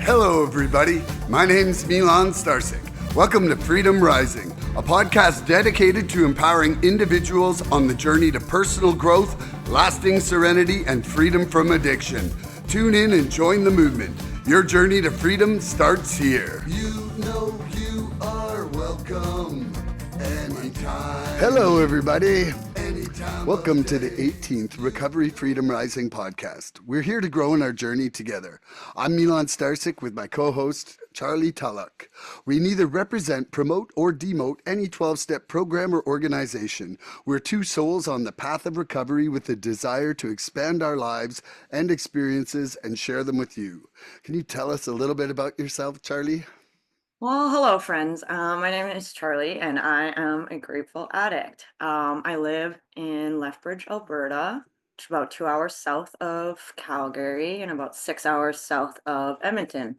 Hello, everybody. My name's Milan Starcic. Welcome to Freedom Rising, a podcast dedicated to empowering individuals on the journey to personal growth, lasting serenity, and freedom from addiction. Tune in and join the movement. Your journey to freedom starts here. You know you are welcome anytime. Hello, everybody. Welcome to the 18th Recovery Freedom Rising podcast. We're here to grow in our journey together. I'm Milan Starcic with my co-host, Charly Tulloch. We neither represent, promote, or demote any 12-step program or organization. We're two souls on the path of recovery with a desire to expand our lives and experiences and share them with you. Can you tell us a little bit about yourself, Charly? Well, hello, friends. My name is Charly, and I am a grateful addict. I live in Lethbridge, Alberta, which is about 2 hours south of Calgary and about 6 hours south of Edmonton.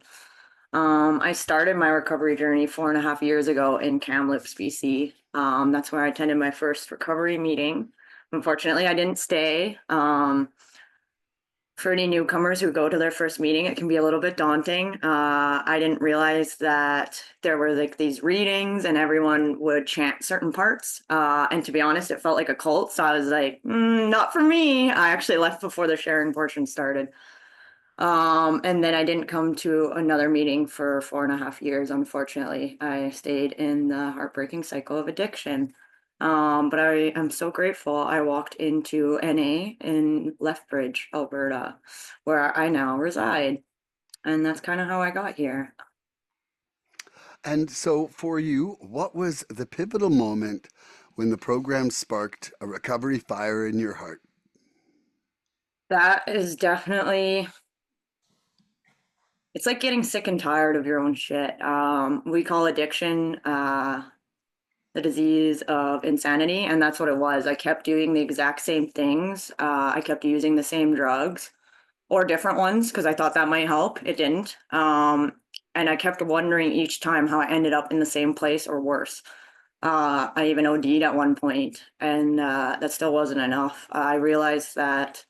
I started my recovery journey 4.5 years ago in Kamloops, BC. That's where I attended my first recovery meeting. Unfortunately, I didn't stay. For any newcomers who go to their first meeting, it can be a little bit daunting. I didn't realize that there were like these readings and everyone would chant certain parts. And to be honest, it felt like a cult. So I was like, not for me. I actually left before the sharing portion started. And then I didn't come to another meeting for 4.5 years, unfortunately. I stayed in the heartbreaking cycle of addiction. But I am so grateful I walked into NA in Lethbridge, Alberta, where I now reside. And that's kind of how I got here. And so for you, what was the pivotal moment when the program sparked a recovery fire in your heart? That is definitely, it's like getting sick and tired of your own shit. We call addiction the disease of insanity, and that's what it was. I kept doing the exact same things. I kept using the same drugs or different ones because I thought that might help. It didn't. And I kept wondering each time how I ended up in the same place or worse. I even OD'd at one point, and that still wasn't enough. I realized that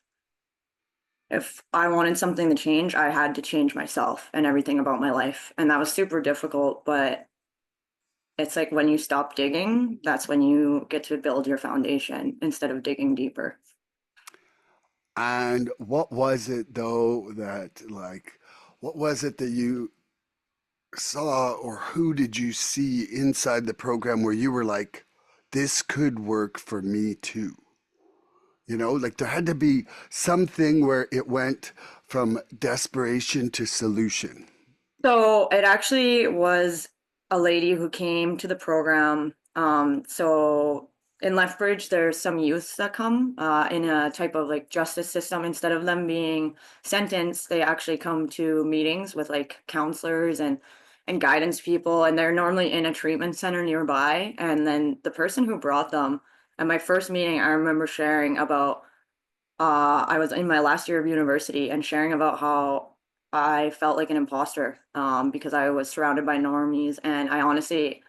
if I wanted something to change, I had to change myself and everything about my life. And that was super difficult, but it's like when you stop digging, that's when you get to build your foundation instead of digging deeper. And what was it though that what was it that you saw or who did you see inside the program where you were like, this could work for me too? Like there had to be something where it went from desperation to solution. So it actually was a lady who came to the program. So in Lethbridge, there's some youths that come in a type of like justice system. Instead of them being sentenced, they actually come to meetings with like counselors and guidance people, and they're normally in a treatment center nearby. And then the person who brought them at my first meeting, I remember sharing about I was in my last year of university and sharing about how I felt like an imposter because I was surrounded by normies, and I honestly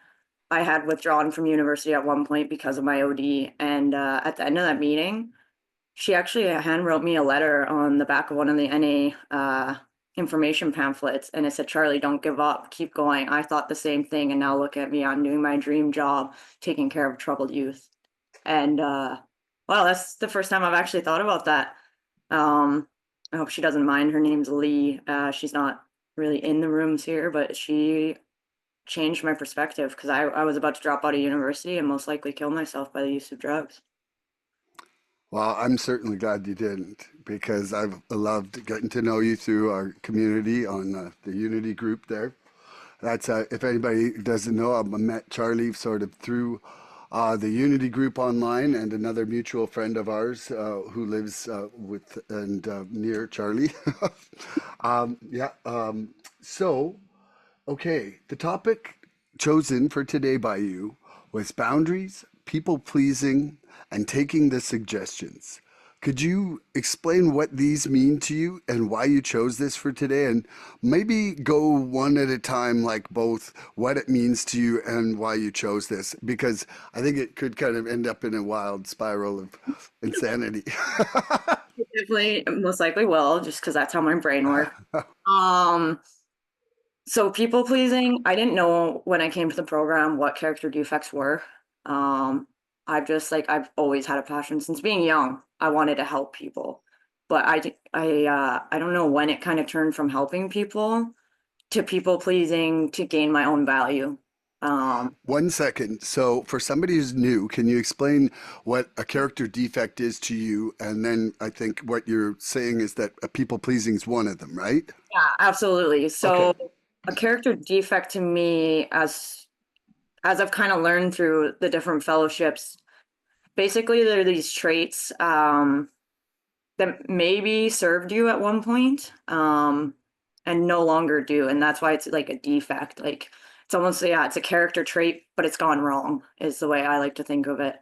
I had withdrawn from university at one point because of my OD. And at the end of that meeting, she actually hand wrote me a letter on the back of one of the NA information pamphlets, and it said, "Charly, don't give up, keep going." I thought the same thing, and now look at me, I'm doing my dream job, taking care of troubled youth. And wow, that's the first time I've actually thought about that. Um, I hope she doesn't mind. Her name's Lee. She's not really in the rooms here, but she changed my perspective because I was about to drop out of university and most likely kill myself by the use of drugs. Well, I'm certainly glad you didn't because I've loved getting to know you through our community on the Unity group there. That's if anybody doesn't know, I met Charly sort of through the Unity group online, and another mutual friend of ours who lives with and near Charly. Yeah. So, okay, the topic chosen for today by you was boundaries, people pleasing, and taking the suggestions. Could you explain what these mean to you and why you chose this for today? And maybe go one at a time, like both what it means to you and why you chose this, because I think it could kind of end up in a wild spiral of insanity. Definitely, most likely will, just because that's how my brain works. Um, So people pleasing, I didn't know when I came to the program what character defects were. Um, I've always had a passion since being young. I wanted to help people, but I don't know when it kind of turned from helping people to people pleasing to gain my own value. Um, 1 second. So, for somebody who's new, can you explain what a character defect is to you? And then I think what you're saying is that a people pleasing is one of them, right? yeah, absolutely. Okay. So a character defect to me, as I've kind of learned through the different fellowships, basically there are these traits. That maybe served you at one point, and no longer do. And that's why it's like a defect. Like it's almost, yeah, it's a character trait, but it's gone wrong, is the way I like to think of it.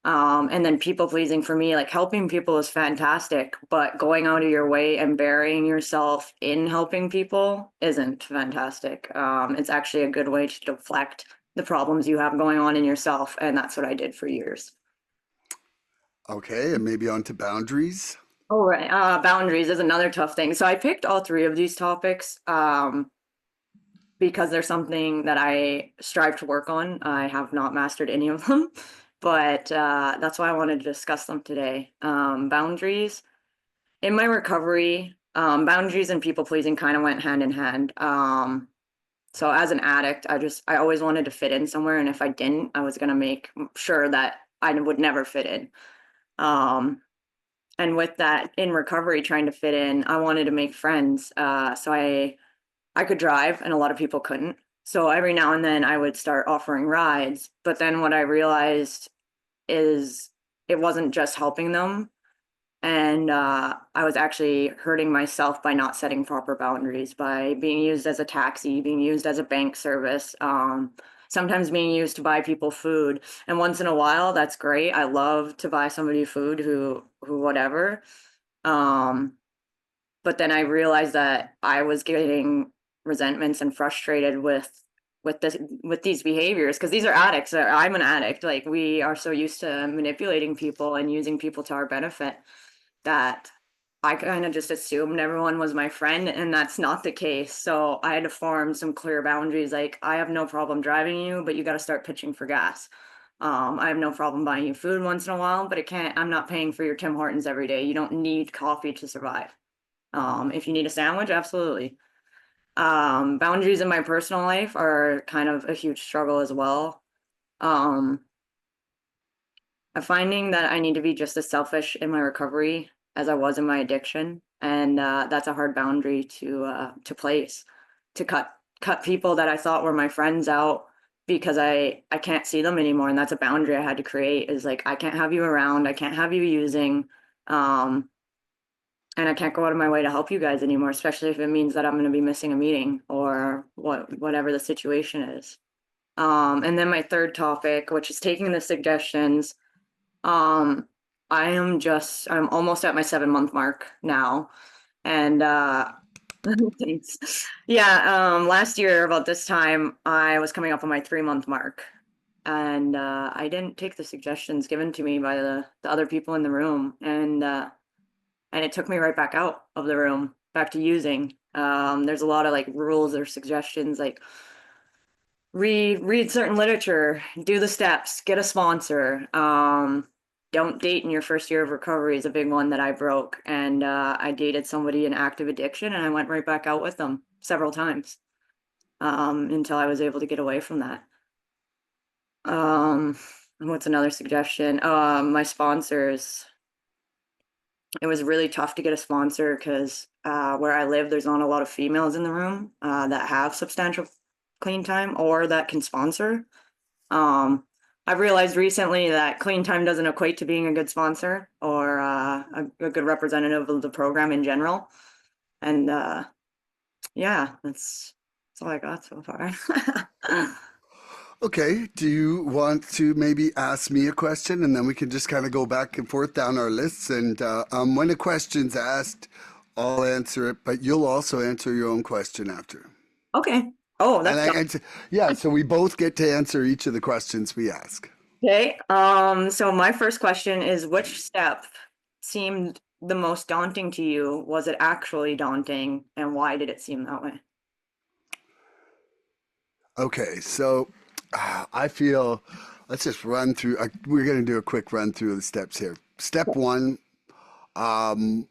And then people pleasing for me, like helping people is fantastic, but going out of your way and burying yourself in helping people isn't fantastic. It's actually a good way to deflect the problems you have going on in yourself. And that's what I did for years. Okay. And maybe on to boundaries. Oh, right. Boundaries is another tough thing. So I picked all three of these topics because there's something that I strive to work on. I have not mastered any of them, but that's why I wanted to discuss them today. Boundaries in my recovery, boundaries and people pleasing kind of went hand in hand. So as an addict, I always wanted to fit in somewhere, and if I didn't, I was gonna make sure that I would never fit in. Um, and with that in recovery trying to fit in, I wanted to make friends, so I could drive and a lot of people couldn't, so every now and then I would start offering rides, but then what I realized is it wasn't just helping them, and I was actually hurting myself by not setting proper boundaries, by being used as a taxi, being used as a bank service, sometimes being used to buy people food. And once in a while, that's great. I love to buy somebody food who whatever. Um, but then I realized that I was getting resentments and frustrated with these behaviors because these are addicts. I'm an addict. Like we are so used to manipulating people and using people to our benefit that I kind of just assumed everyone was my friend, and that's not the case. So I had to form some clear boundaries. Like, I have no problem driving you, but you got to start pitching for gas. I have no problem buying you food once in a while, but I'm not paying for your Tim Hortons every day. You don't need coffee to survive. If you need a sandwich, absolutely. Boundaries in my personal life are kind of a huge struggle as well. Um, I'm finding that I need to be just as selfish in my recovery as I was in my addiction, and that's a hard boundary to place, to cut people that I thought were my friends out because I can't see them anymore, and that's a boundary I had to create. Is like I can't have you around, I can't have you using, um, and I can't go out of my way to help you guys anymore, especially if it means that I'm going to be missing a meeting or whatever the situation is. And then my third topic, which is taking the suggestions. Um, I'm almost at my 7 month mark now. And thanks. Yeah, last year about this time I was coming up on my 3 month mark. And I didn't take the suggestions given to me by the other people in the room. And it took me right back out of the room, back to using. There's a lot of like rules or suggestions like read certain literature, do the steps, get a sponsor. Don't date in your first year of recovery is a big one that I broke. And I dated somebody in active addiction and I went right back out with them several times until I was able to get away from that. Um, what's another suggestion? My sponsors. It was really tough to get a sponsor because where I live, there's not a lot of females in the room that have substantial clean time or that can sponsor. Um, I've realized recently that clean time doesn't equate to being a good sponsor or a good representative of the program in general. And yeah, that's all I got so far. Okay. Do you want to maybe ask me a question and then we can just kind of go back and forth down our lists? And when a question's asked, I'll answer it, but you'll also answer your own question after. Okay. Oh, And that's I answer, yeah, so we both get to answer each of the questions we ask. okay. So my first question is, which step seemed the most daunting to you? Was it actually daunting, and why did it seem that way? Okay, so I feel let's just run through. We're going to do a quick run through of the steps here. Step one, um,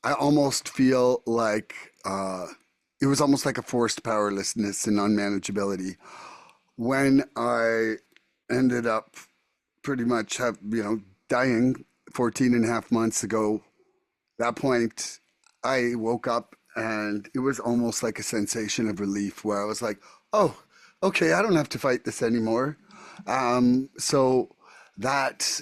I almost feel like it was almost like a forced powerlessness and unmanageability when I ended up pretty much dying 14 and a half months ago. That point, I woke up and it was almost like a sensation of relief where I was like, oh, okay, I don't have to fight this anymore. So that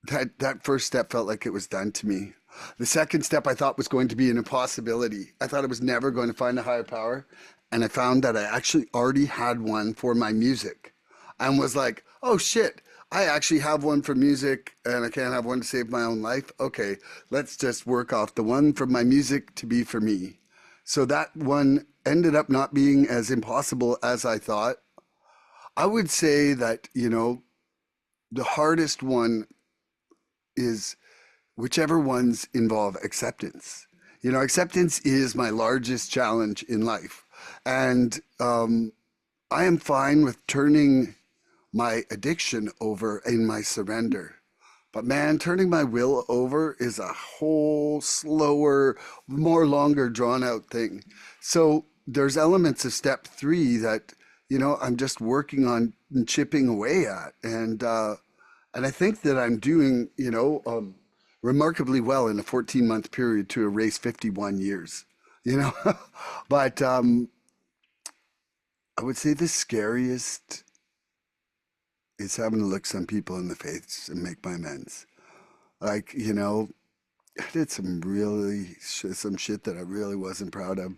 that first step felt like it was done to me. The second step I thought was going to be an impossibility. I thought I was never going to find a higher power, and I found that I actually already had one for my music, and was like, "Oh shit, I actually have one for music, and I can't have one to save my own life. Okay, let's just work off the one from my music to be for me." So that one ended up not being as impossible as I thought. I would say that, the hardest one is whichever ones involve acceptance. Acceptance is my largest challenge in life. And I am fine with turning my addiction over in my surrender. But man, turning my will over is a whole slower, more longer drawn out thing. So there's elements of step three that, I'm just working on and chipping away at. And I think that I'm doing, remarkably well in a 14-month period to erase 51 years, you know. But I would say the scariest is having to look some people in the face and make my amends. Like, I did some shit that I really wasn't proud of,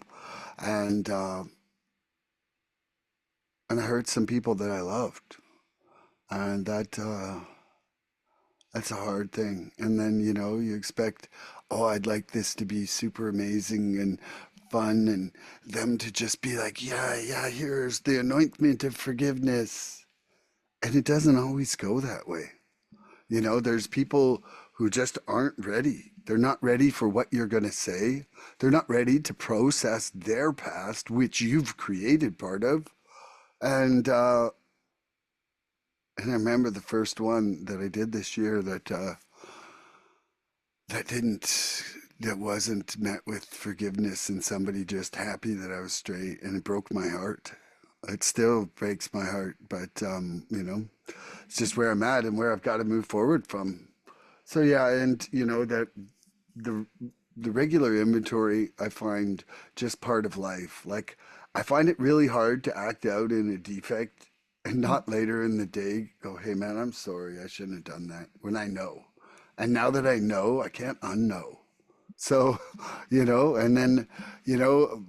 and uh, and I hurt some people that I loved, and that's a hard thing. And then, you expect, oh, I'd like this to be super amazing and fun and them to just be like, yeah, yeah, here's the anointment of forgiveness. And it doesn't always go that way. There's people who just aren't ready. They're not ready for what you're going to say. They're not ready to process their past, which you've created part of. And, uh, and I remember the first one that I did this year that didn't that wasn't met with forgiveness and somebody just happy that I was straight, and it broke my heart. It still breaks my heart, but it's just where I'm at and where I've got to move forward from. So yeah, and that the the regular inventory I find just part of life. Like I find it really hard to act out in a defect and not later in the day go, "Hey man, I'm sorry. I shouldn't have done that." When I know. And now that I know, I can't unknow. So, and then, you know,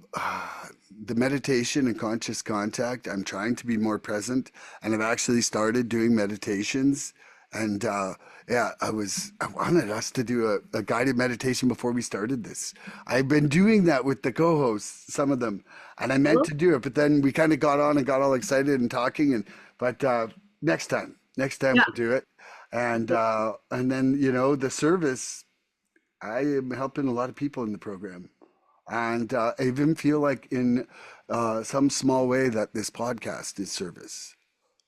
the meditation and conscious contact, I'm trying to be more present, and I've actually started doing meditations. And yeah, I wanted us to do a guided meditation before we started this. I've been doing that with the co-hosts, some of them, and I meant Hello? to do it, but then we kind of got on and got all excited and talking. But next time Yeah. we'll do it. And then the service. I am helping a lot of people in the program. And I even feel like in some small way that this podcast is service.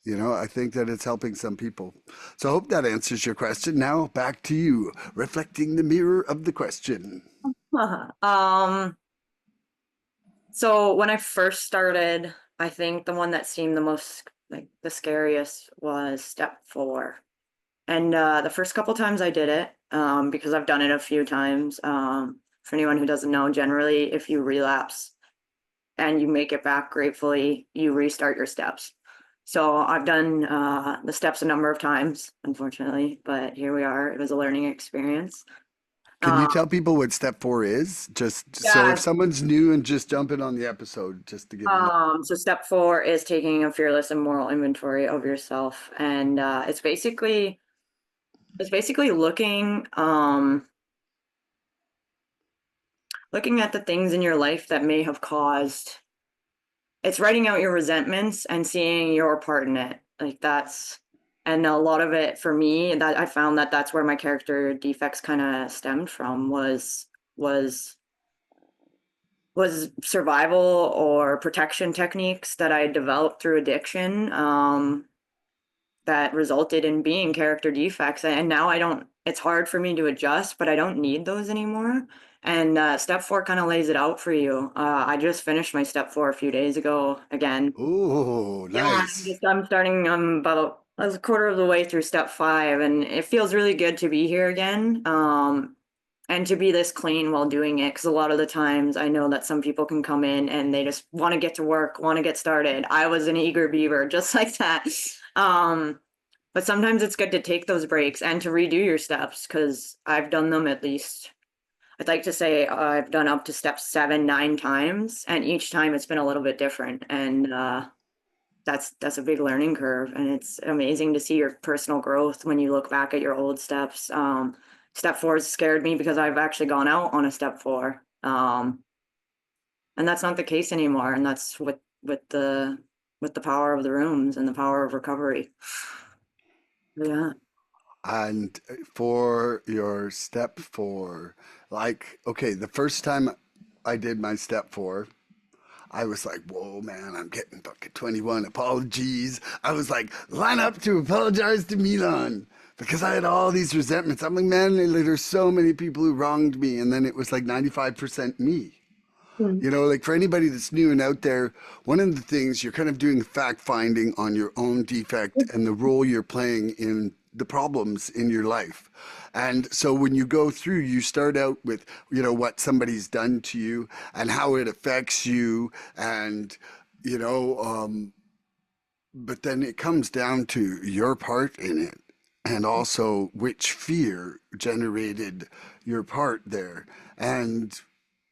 I think that it's helping some people. So I hope that answers your question. Now back to you, reflecting the mirror of the question. Um, so when I first started, I think the one that seemed the most like the scariest was step four. And the first couple times I did it, because I've done it a few times. For anyone who doesn't know, generally, if you relapse and you make it back gratefully, you restart your steps. So I've done the steps a number of times, unfortunately, but here we are. It was a learning experience. Can Um, you tell people what step four is? Just so if yeah. someone's new and just jumping on the episode, just to give them. So step four is taking a fearless and moral inventory of yourself, and it's basically looking at the things in your life that may have caused. It's writing out your resentments and seeing your part in it. Like that's, and a lot of it for me, that I found that that's where my character defects kind of stemmed from was was survival or protection techniques that I developed through addiction. That resulted in being character defects. And now I don't, it's hard for me to adjust, but I don't need those anymore. And step four kind of lays it out for you. I just finished my step four a few days ago again. Oh, Yeah, nice. I'm starting, I'm about a quarter of the way through step five, and it feels really good to be here again. And to be this clean while doing it, because a lot of the times I know that some people can come in and they just want to get to work, want to get started. I was an eager beaver, just like that. Um, but sometimes it's good to take those breaks and to redo your steps, because I've done them at least, I'd like to say I've done up to step seven, 9 times, and each time it's been a little bit different. And that's a big learning curve, and it's amazing to see your personal growth when you look back at your old steps. Step four has scared me because I've actually gone out on a step four, and that's not the case anymore. And that's with the power of the rooms and the power of recovery. Yeah. And for your step four, like, okay, the first time I did my step four, I was like, whoa, man, I'm getting fucking 21 apologies. I was like, line up to apologize to Milan because I had all these resentments. I'm like, man, there's so many people who wronged me. And then it was like 95% me. Mm. You know, like for anybody that's new and out there, one of the things you're kind of doing fact finding on your own defect and the role you're playing in the problems in your life. And so when you go through, you start out with, you know, what somebody's done to you and how it affects you. And, you know, but then it comes down to your part in it and also which fear generated your part there. And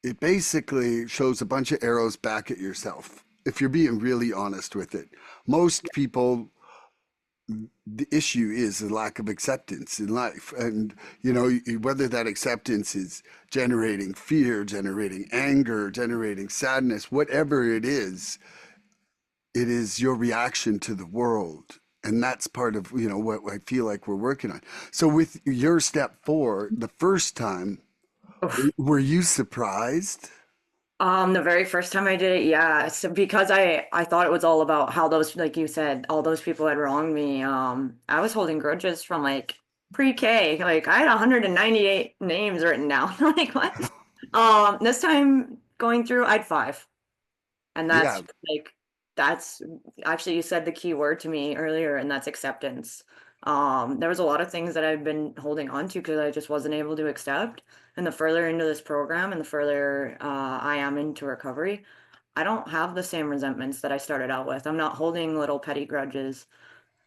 it basically shows a bunch of arrows back at yourself if you're being really honest with it. Most people, the issue is a lack of acceptance in life. And, you know, whether that acceptance is generating fear, generating anger, generating sadness, whatever it is your reaction to the world. And that's part of, you know, what I feel like we're working on. So with your step four, the first time, Oof. were you surprised? The very first time I did it, yeah. So because I thought it was all about how those, like you said, all those people had wronged me. I was holding grudges from like pre-K. Like I had 198 names written down. Like what? This time going through, I had five. And Yeah, that's actually, you said the key word to me earlier, and that's acceptance. There was a lot of things that I've been holding on to because I just wasn't able to accept. And the further into this program and the further I am into recovery, I don't have the same resentments that I started out with. I'm not holding little petty grudges.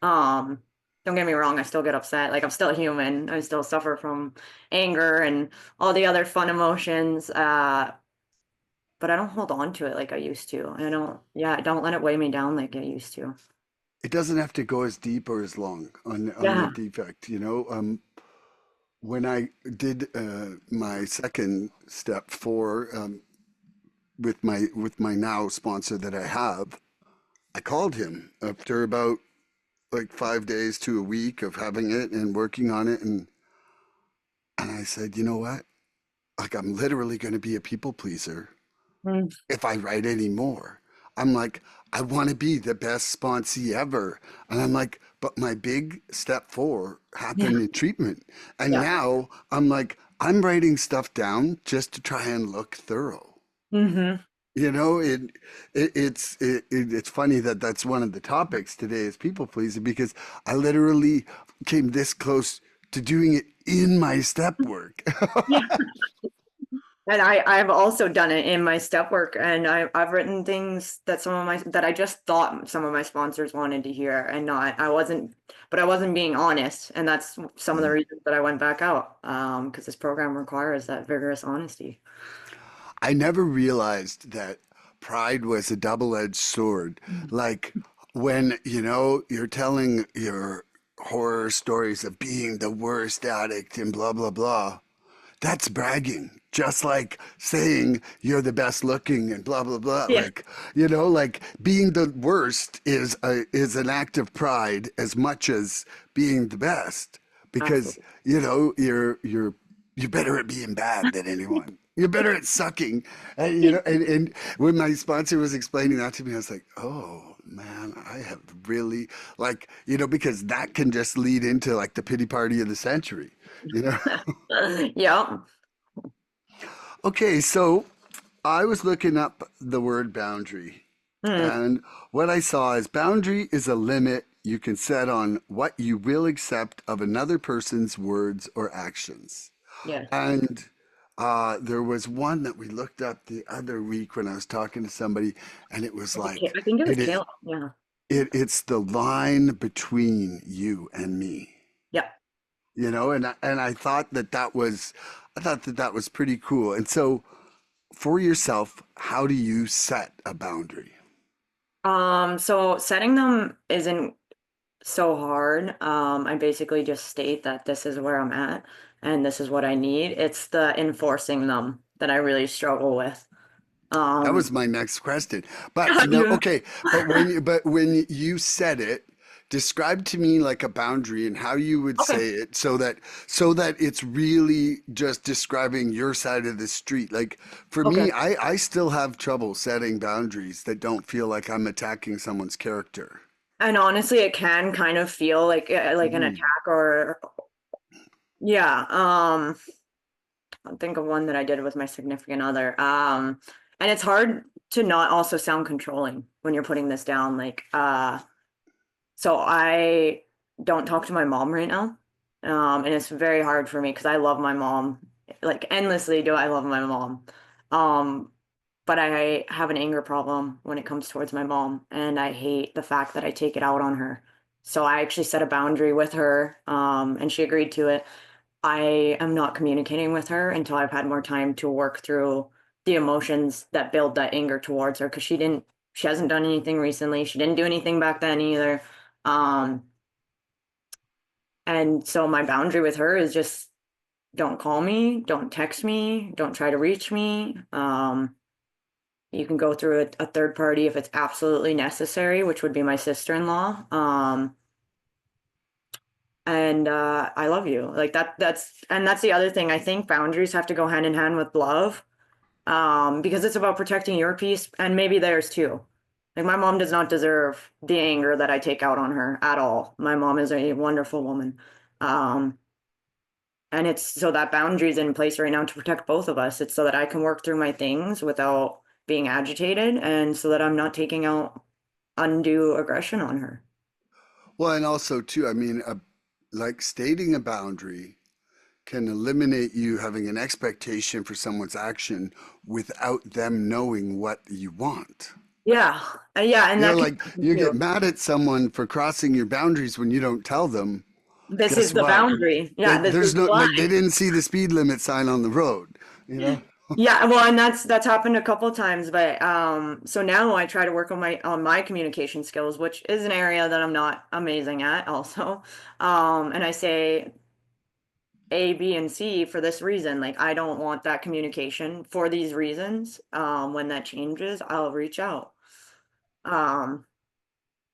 Um, don't get me wrong, I still get upset. Like I'm still human. I still suffer from anger and all the other fun emotions. But I don't hold on to it like I used to. I don't let it weigh me down like I used to. it doesn't have to go as deep or as long on the Yeah. defect, you know. When I did my second step four with my now sponsor that I have, I called him after about like 5 days to a week of having it and working on it, and I said, you know what? Like I'm literally going to be a people pleaser Mm. if I write any more. I'm like, I want to be the best sponsee ever. And I'm like, but my big step four Yeah. happened in treatment. And Yeah. now I'm like, I'm writing stuff down just to try and look thorough. Hmm. You know, it's funny that that's one of the topics today is people pleasing because I literally came this close to doing it in my step work. Yeah. And I've also done it in my step work, and I've written things that that I just thought some of my sponsors wanted to hear, and not I wasn't being honest, and that's some of the reasons that I went back out. Because this program requires that vigorous honesty. I never realized that pride was a double-edged sword. Like when, you know, you're telling your horror stories of being the worst addict and blah, blah, blah. That's bragging. Just like saying you're the best looking and blah, blah, blah. Yeah, Like, you know, like being the worst is an act of pride as much as being the best because, absolutely. you know, you're better at being bad than anyone. You're better at sucking. And, you know, and when my sponsor was explaining that to me, I was like, oh man, I have really like, you know, because that can just lead into like the pity party of the century, you know? Yeah. Okay, so I was looking up the word boundary, Mm, and what I saw is boundary is a limit you can set on what you will accept of another person's words or actions. yes. And there was one that we looked up the other week when I was talking to somebody, and it was like, I think it was it is Caleb. Yeah. it's the line between you and me, Yeah. you know, and I thought that I thought that that was pretty cool. And so for yourself, how do you set a boundary? So setting them isn't so hard. I basically just state that this is where I'm at and this is what I need. It's the enforcing them that I really struggle with. That Um, was my next question. But no, yeah. okay. But when you said it, describe to me like a boundary and how you would Okay. say it so that it's really just describing your side of the street. Like for Okay. me, I still have trouble setting boundaries that don't feel like I'm attacking someone's character. And honestly, it can kind of feel like an Mm. attack or yeah. I'll think of one that I did with my significant other. And it's hard to not also sound controlling when you're putting this down. So I don't talk to my mom right now. And it's very hard for me because I love my mom. Like endlessly do I love my mom. Um, but I have an anger problem when it comes towards my mom, and I hate the fact that I take it out on her. So I actually set a boundary with her, and she agreed to it. I am not communicating with her until I've had more time to work through the emotions that build that anger towards her because she hasn't done anything recently. She didn't do anything back then either. Um, and so my boundary with her is just don't call me, don't text me, don't try to reach me. You can go through a third party if it's absolutely necessary, which would be my sister-in-law. And I love you. Like that's the other thing. I think boundaries have to go hand in hand with love. Because it's about protecting your peace and maybe theirs too. Like my mom does not deserve the anger that I take out on her at all. My mom is a wonderful woman. Um, and it's so that boundary's in place right now to protect both of us. It's so that I can work through my things without being agitated and so that I'm not taking out undue aggression on her. Well, and also too, I mean, like stating a boundary can eliminate you having an expectation for someone's action without them knowing what you want. Yeah. Yeah, and You know, that can like you get too. mad at someone for crossing your boundaries when you don't tell them. This is Guess the what? boundary. Yeah, this is There's the no like they line. didn't see the speed limit sign on the road. You know. Yeah, well, and that's happened a couple times, but so now I try to work on my communication skills, which is an area that I'm not amazing at also. And I say A, B, and C for this reason. Like I don't want that communication for these reasons. When that changes, I'll reach out. Um,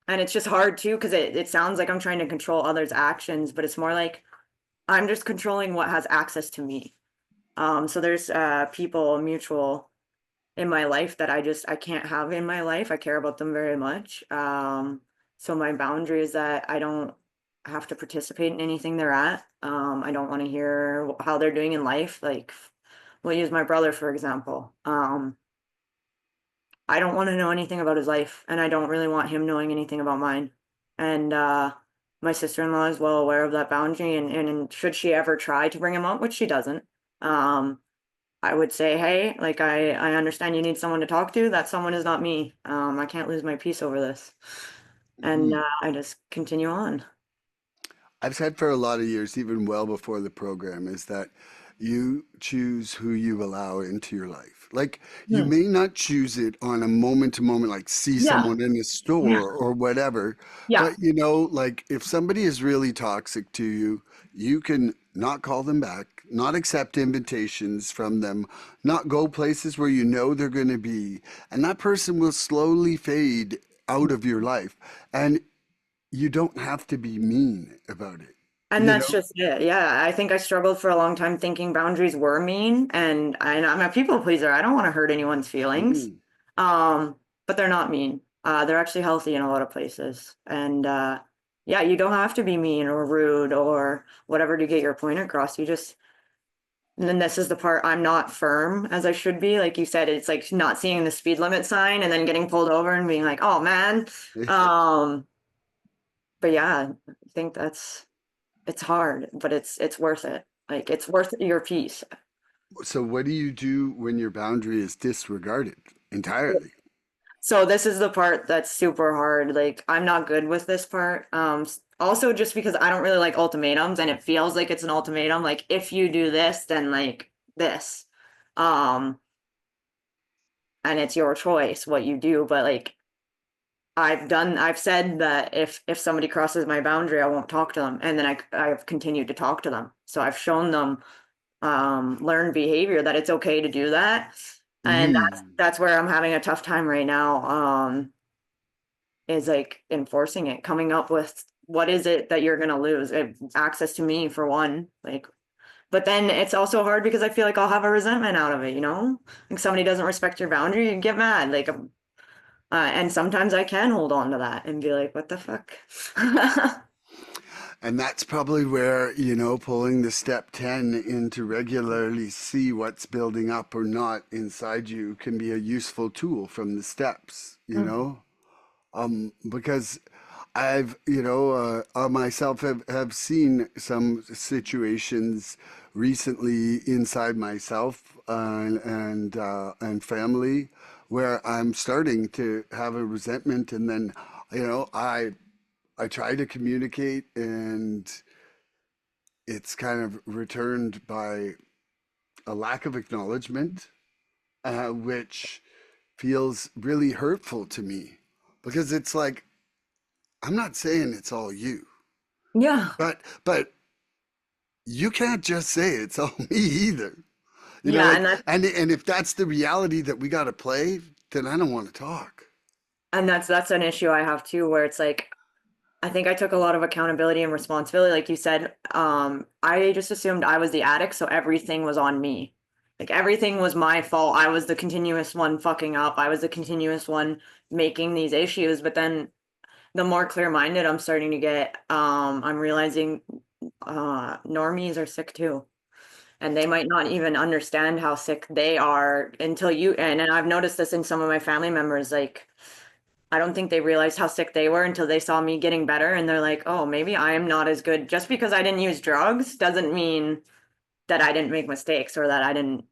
and it's just hard too because it sounds like I'm trying to control others' actions, but it's more like I'm just controlling what has access to me. So there's people mutual in my life that I can't have in my life. I care about them very much. So my boundary is that I don't have to participate in anything they're at. I don't want to hear how they're doing in life. Like we'll use my brother for example. I don't want to know anything about his life, and I don't really want him knowing anything about mine. And my sister-in-law is well aware of that boundary, and should she ever try to bring him up, which she doesn't, um, I would say, hey, like I understand you need someone to talk to. That someone is not me. I can't lose my peace over this. And Mhm. I just continue on. I've said for a lot of years, even well before the program, is that you choose who you allow into your life. Like you Hmm. may not choose it on a moment to moment, like see Yeah. someone in a Yeah. store or whatever. Yeah. But you know, like if somebody is really toxic to you, you can not call them back, not accept invitations from them, not go places where you know they're going to be. And that person will slowly fade out of your life. And you don't have to be mean about it. And you that's know? just it. Yeah, I think I struggled for a long time thinking boundaries were mean, and I'm a people pleaser. I don't want to hurt anyone's feelings. Mm. Um, but they're not mean. They're actually healthy in a lot of places. And yeah, you don't have to be mean or rude or whatever to get your point across. You just, and then this is the part I'm not firm as I should be. Like you said, it's like not seeing the speed limit sign and then getting pulled over and being like, oh man. Um, but yeah, I think it's hard, but it's worth it. Like it's worth your peace. So what do you do when your boundary is disregarded entirely? So this is the part that's super hard. Like I'm not good with this part. Also just because I don't really like ultimatums and it feels like it's an ultimatum. Like if you do this, then like this. Um, and it's your choice what you do. But like I've said that if somebody crosses my boundary, I won't talk to them. And then I've continued to talk to them. So I've shown them learned behavior that it's okay to do that. And Mm. that's where I'm having a tough time right now. Is like enforcing it, coming up with what is it that you're gonna lose? Access to me for one, like, but then it's also hard because I feel like I'll have a resentment out of it, you know? Like somebody doesn't respect your boundary, you get mad. Like, and sometimes I can hold on to that and be like, what the fuck? And that's probably where, pulling the step 10 in to regularly see what's building up or not inside you can be a useful tool from the steps, because I've, myself have seen some situations recently inside myself and family where I'm starting to have a resentment, and then, I try to communicate, and it's kind of returned by a lack of acknowledgement, which feels really hurtful to me because it's like, I'm not saying it's all you, Yeah. but you can't just say it's all me either. Yeah, Like, and if that's the reality that we got to play, then I don't want to talk. and that's an issue I have too, where it's like I think I took a lot of accountability and responsibility. Like you said, I just assumed I was the addict, so everything was on me. Like everything was my fault. I was the continuous one fucking up. I was the continuous one making these issues. But then the more clear-minded I'm starting to get, I'm realizing normies are sick too. And they might not even understand how sick they are until and I've noticed this in some of my family members, like I don't think they realized how sick they were until they saw me getting better and they're like, "Oh, maybe I am not as good. Just because I didn't use drugs doesn't mean that I didn't make mistakes or that I didn't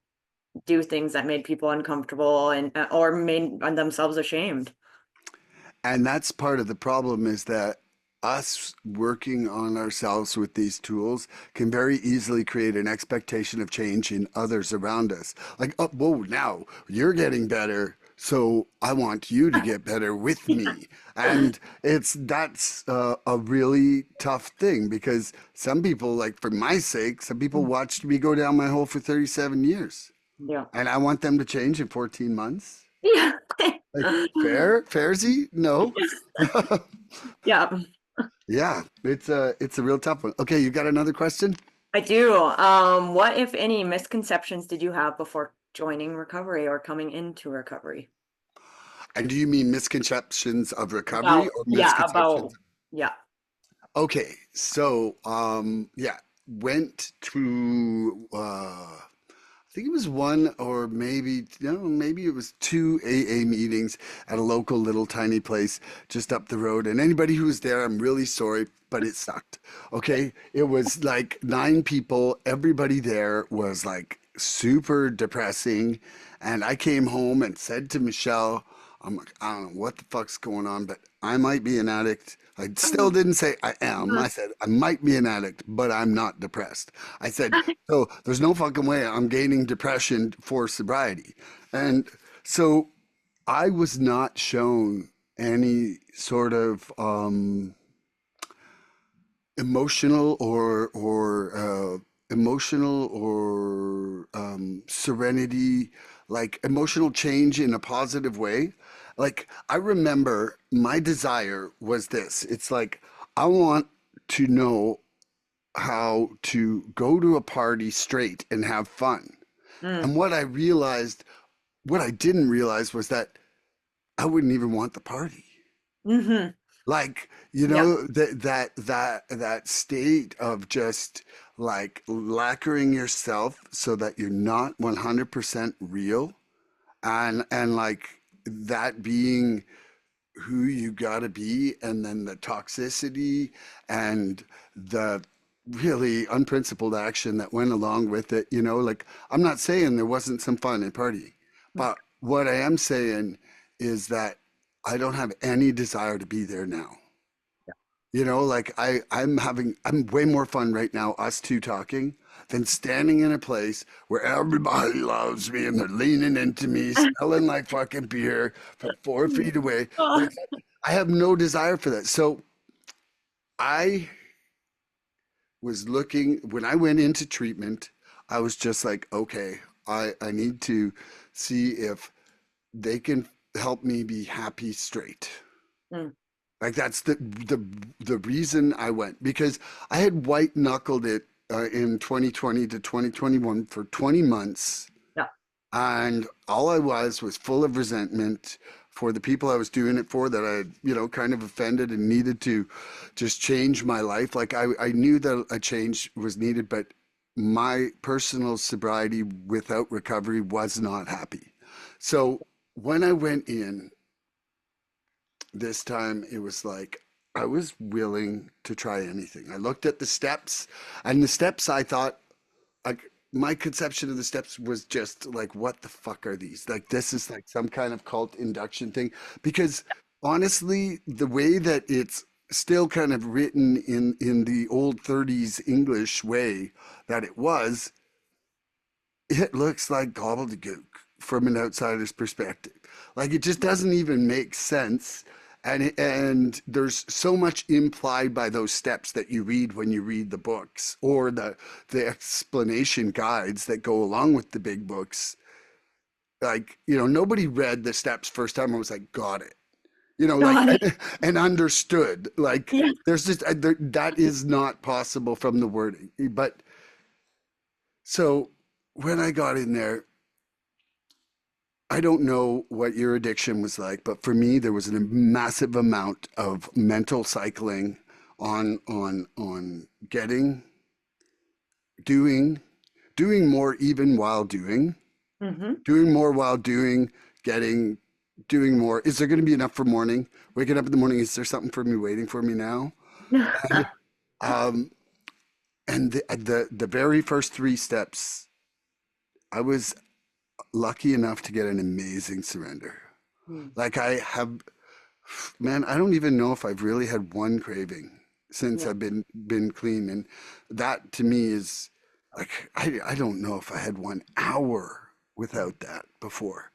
do things that made people uncomfortable and or made themselves ashamed." And that's part of the problem, is that us working on ourselves with these tools can very easily create an expectation of change in others around us. Like, oh, whoa, now you're getting better, so I want you to get better with me. And that's a really tough thing, because some people, like for my sake, some people watched me go down my hole for 37 years, Yeah. and I want them to change in 14 months. Yeah. Like, fairsy? No. Yeah, Yeah, it's a real tough one. Okay, you got another question? I do. What, if any, misconceptions did you have before joining recovery or coming into recovery? And do you mean misconceptions of recovery About, or yeah, misconceptions? about, yeah. Okay, so yeah, went to I think it was one, or maybe no, maybe it was two AA meetings at a local little tiny place just up the road. And anybody who was there, I'm really sorry, but it sucked. Okay, it was like nine people. Everybody there was like super depressing, and I came home and said to Michelle, I'm like, I don't know what the fuck's going on, but I might be an addict. I still didn't say I am. I said I might be an addict, but I'm not depressed. I said, so there's no fucking way I'm gaining depression for sobriety. And so I was not shown any sort of emotional or serenity, like emotional change in a positive way. Like, I remember my desire was this. It's like, I want to know how to go to a party straight and have fun. Mm. And what I didn't realize was that I wouldn't even want the party. Hmm. Like, Yeah. that state of just like lacquering yourself so that you're not 100% real, and like that being who you gotta be, and then the toxicity and the really unprincipled action that went along with it. Like, I'm not saying there wasn't some fun and partying, but what I am saying is that I don't have any desire to be there now. Like I'm way more fun right now, us two talking, than standing in a place where everybody loves me and they're leaning into me, smelling like fucking beer from 4 feet away. Oh. Like, I have no desire for that. So I was looking, when I went into treatment, I was just like, okay, I need to see if they can help me be happy straight. Mm. Like, that's the reason I went, because I had white knuckled it in 2020 to 2021 for 20 months, Yeah. and all I was full of resentment for the people I was doing it for, that I had, kind of offended, and needed to just change my life. Like, I knew that a change was needed, but my personal sobriety without recovery was not happy. So when I went in this time, it was like I was willing to try anything. I looked at the steps, and the steps, I thought, like, my conception of the steps was just like, what the fuck are these? Like, this is like some kind of cult induction thing. Because honestly, the way that it's still kind of written in the old 30s English way that it looks like gobbledygook from an outsider's perspective. Like, it just doesn't even make sense. And there's so much implied by those steps that you read when you read the books, or the explanation guides that go along with the big books. Like, nobody read the steps first time and was like, got it. Like, Got it. and understood. Like, Yeah. there's just that is not possible from the wording. But so when I got in there, I don't know what your addiction was like, but for me, there was a massive amount of mental cycling on getting, doing, doing more, even while Hmm. doing more while doing, getting, doing more. Is there going to be enough for morning? Waking up in the morning, is there something for me waiting for me now? And um, and the very first 3 steps, I was lucky enough to get an amazing surrender. Mm. Like, I have, man, I don't even know if I've really had one craving since Yeah. I've been clean, and that to me is like, I don't know if I had 1 hour without that before.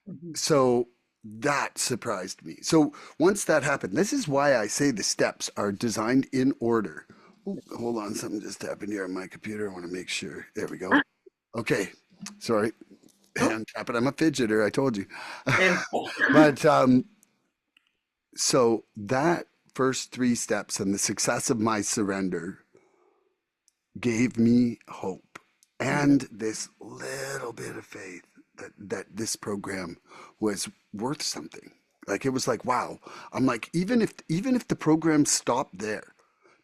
Mhm. So that surprised me. So once that happened, this is why I say the steps are designed in order. Ooh, hold on, something just happened here on my computer. I want to make sure. There we go. Okay, sorry. Oh, Hand tapping. I'm a fidgeter. I told you. same. But so that first 3 steps and the success of my surrender gave me hope Mhm. and this little bit of faith that this program was worth something. Like, it was like, wow. I'm like, even if the program stopped there,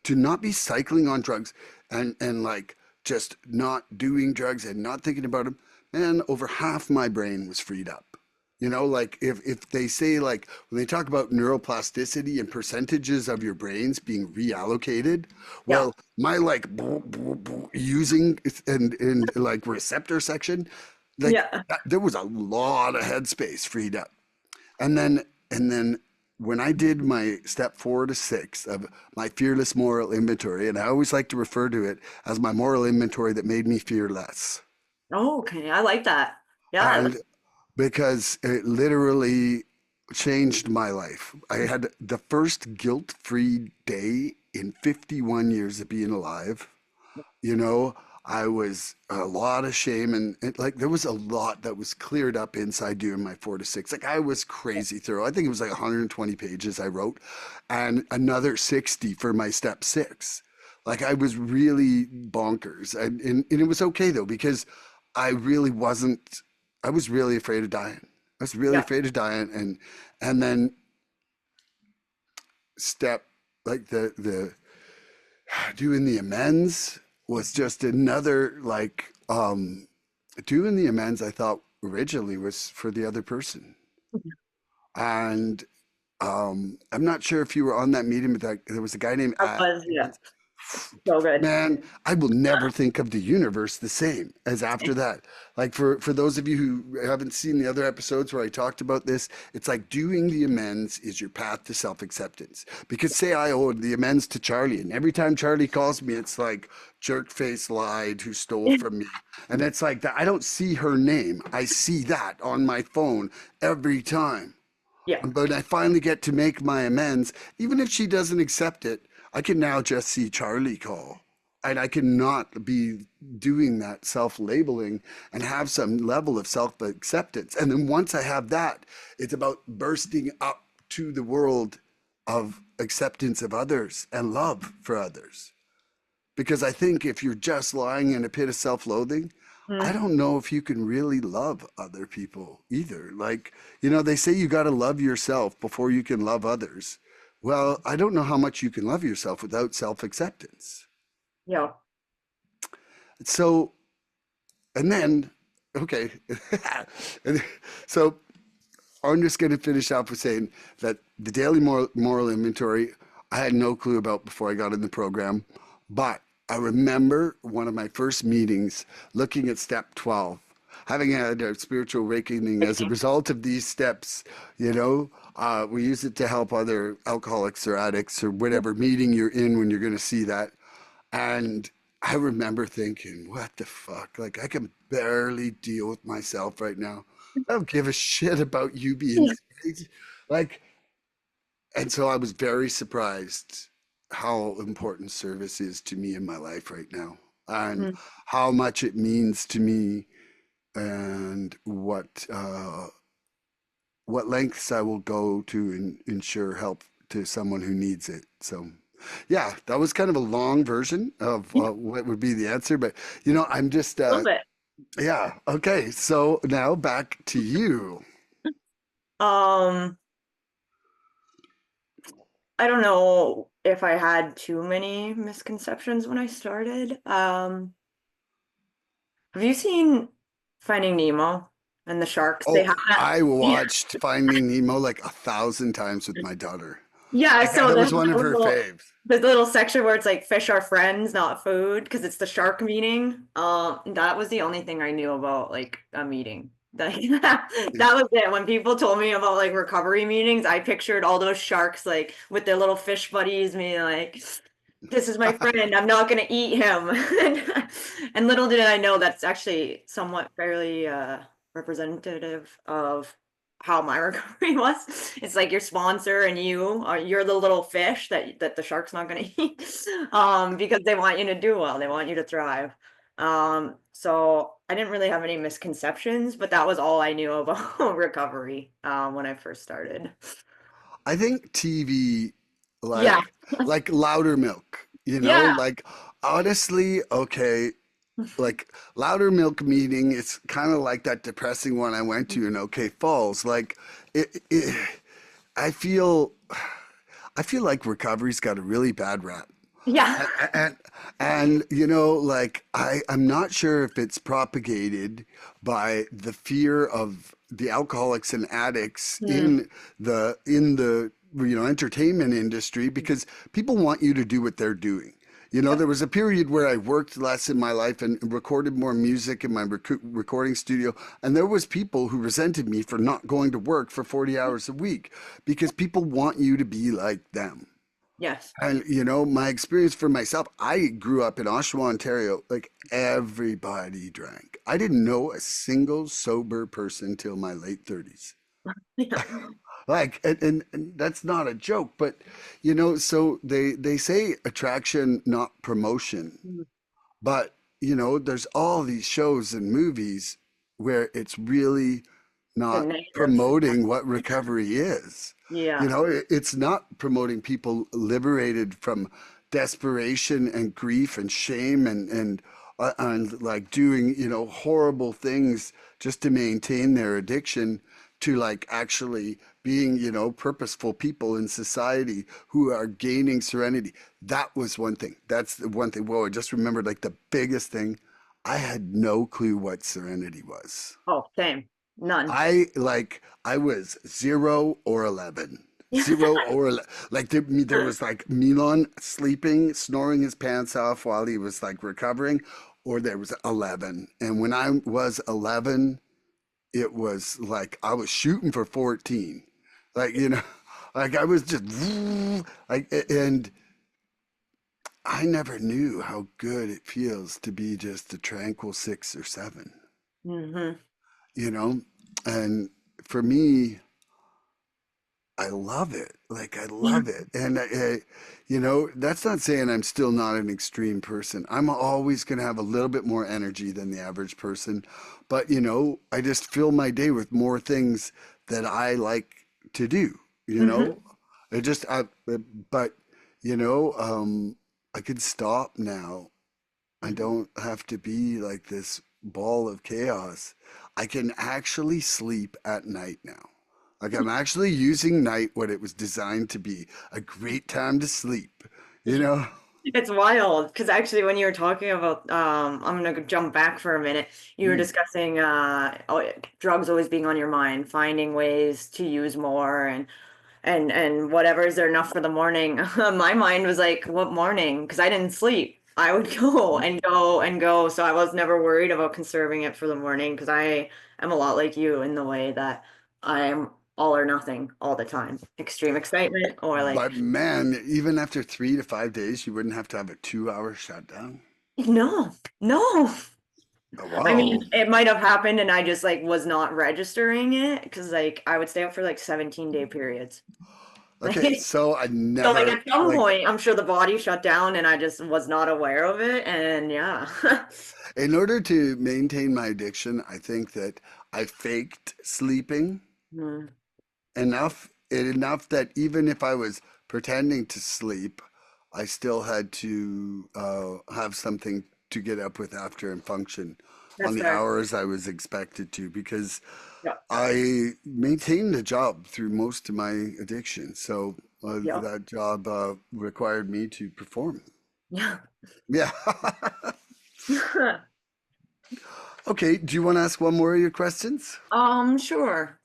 to not be cycling on drugs, and like just not doing drugs and not thinking about them, man, over half my brain was freed up. Like, if they say, like, when they talk about neuroplasticity and percentages of your brains being reallocated, Yeah. well, my like using and like receptor section, like Yeah. there was a lot of headspace freed up. And then when I did my step 4 to 6 of my fearless moral inventory, and I always like to refer to it as my moral inventory that made me fear less. Oh, okay. I like that. Yeah. And because it literally changed my life. I had the first guilt-free day in 51 years of being alive. You know, I was a lot of shame, and like, there was a lot that was cleared up inside doing my 4 to 6. Like, I was crazy thorough. I think it was like 120 pages I wrote, and another 60 for my step 6. Like I was really bonkers. And it was okay though, because I really wasn't, I was really afraid of dying. I was really Yeah. afraid of dying. And then step like the doing the amends was just another like, doing the amends I thought originally was for the other person. And I'm not sure if you were on that meeting, but there was a guy named I was, yeah. So good. Man, I will never think of the universe the same as after that. Like for those of you who haven't seen the other episodes where I talked about this, it's like doing the amends is your path to self-acceptance. Because say I owed the amends to Charlie, and every time Charlie calls me, it's like jerk face lied who stole from me. And it's like that. I don't see her name. I see that on my phone every time. Yeah. But I finally get to make my amends. Even if she doesn't accept it, I can now just see Charlie call. And I cannot be doing that self labeling and have some level of self acceptance. And then once I have that, it's about bursting up to the world of acceptance of others and love for others. Because I think if you're just lying in a pit of self loathing, I Mm. don't know if you can really love other people either. Like, they say you got to love yourself before you can love others. Well, I don't know how much you can love yourself without self acceptance. Yeah. So, and then, okay. And so I'm just going to finish off with saying that the daily moral inventory, I had no clue about before I got in the program. But I remember one of my first meetings looking at step 12, having had a spiritual awakening as a result of these steps. We use it to help other alcoholics or addicts or whatever meeting you're in when you're going to see that. And I remember thinking, what the fuck? Like, I can barely deal with myself right now. I don't give a shit about you being great. Like, and so I was very surprised how important service is to me in my life right now and Mm. how much it means to me and what lengths I will go to ensure help to someone who needs it. So, yeah, that was kind of a long version of what would be the answer, but I'm just, Love it. yeah, okay. So now back to you. Um, I don't know if I had too many misconceptions when I started. Have you seen Finding Nemo and the sharks? They Oh, have that. I Yeah. watched Finding Nemo like 1,000 times with my daughter. Yeah, Like so that there's was one the of her faves. little section where it's like fish are friends, not food, because it's the shark meeting. That was the only thing I knew about like a meeting. That was it. When people told me about like recovery meetings, I pictured all those sharks like with their little fish buddies, me like, this is my friend, I'm not gonna eat him. And little did I know that's actually somewhat fairly representative of how my recovery was. It's like your sponsor and you're the little fish that the shark's not going to eat, because they want you to do well, they want you to thrive. So I didn't really have any misconceptions, but that was all I knew about recovery when I first started. I think TV, Yeah, like louder milk, yeah, like honestly, okay, like louder milk meeting, it's kind of like that depressing one I went to in OK Falls. Like it I feel I feel like recovery's got a really bad rap. yeah. And like I'm not sure if it's propagated by the fear of the alcoholics and addicts Hmm. in the entertainment industry, because people want you to do what they're doing. Yep. There was a period where I worked less in my life and recorded more music in my recording studio, and there was people who resented me for not going to work for 40 hours a week because people want you to be like them. Yes. And my experience for myself, I grew up in Oshawa, Ontario. Like everybody drank. I didn't know a single sober person till my late 30s. Yeah. Like, and that's not a joke, but so they say attraction, not promotion. Mm. But there's all these shows and movies where it's really The not negative. promoting what recovery is. Yeah. It's not promoting people liberated from desperation and grief and shame and like doing, you know, horrible things just to maintain their addiction, to like actually being, you know, purposeful people in society who are gaining serenity. That was one thing. That's the one thing. Whoa, I just remembered like the biggest thing. I had no clue what serenity was. Oh, same. None. I was 0 or 11. 0 or 11. Like there was like Milan sleeping, snoring his pants off while he was like recovering, or there was 11. And when I was 11, it was like I was shooting for 14. Like, you know, like I was just like, and I never knew how good it feels to be just a tranquil 6 or 7, Hmm. you know? And for me, I love it. Like I love it. And you know, that's not saying I'm still not an extreme person. I'm always going to have a little bit more energy than the average person, but you know, I just fill my day with more things that I like to do, you Hmm. know? I just but you know, I could stop now. I Hmm. don't have to be like this ball of chaos. I can actually sleep at night now. Like I'm actually using night what it was designed to be, a great time to sleep, you know? It's wild because actually, when you were talking about, I'm gonna jump back for a minute. You were Mm. discussing drugs always being on your mind, finding ways to use more, and whatever, is there enough for the morning? My mind was like, what morning? Because I didn't sleep. I would go and go and go, so I was never worried about conserving it for the morning because I am a lot like you in the way that I am all or nothing all the time. Extreme excitement or like, But man, even after 3 to 5 days, you wouldn't have to have a 2 hour shutdown. no, no. Oh, I mean, wow. it might have happened and I just like was not registering it because like I would stay up for like 17-day periods. Okay, so I So like never at some like point, I'm sure the body shut down and I just was not aware of it. And yeah. in order to maintain my addiction, I think that I faked sleeping Mm, enough that even if I was pretending to sleep, I still had to have something to get up with after and function on that's the fair. hours I was expected to, because Yeah. I maintained a job through most of my addiction. So Yeah. that job required me to perform. Yeah. Yeah. Okay. Do you want to ask one more of your questions? Sure.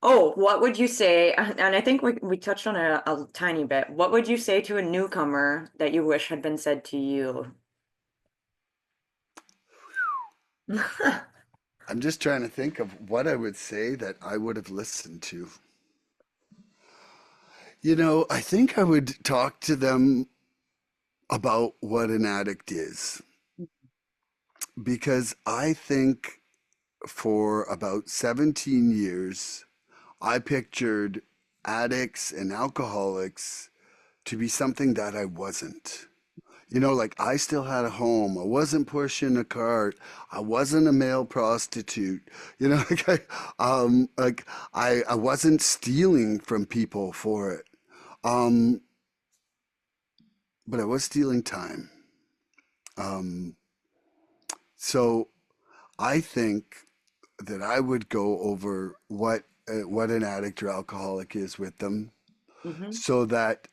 Oh, what would you say? And I think we touched on it a tiny bit. What would you say to a newcomer that you wish had been said to you? I'm just trying to think of what I would say that I would have listened to. You know, I think I would talk to them about what an addict is, because I think for about 17 years, I pictured addicts and alcoholics to be something that I wasn't. You know, like I still had a home. I wasn't pushing a cart. I wasn't a male prostitute. You know, I wasn't stealing from people for it. Um, but I was stealing time. Um, so I think that I would go over what an addict or alcoholic is with them, Hmm. so that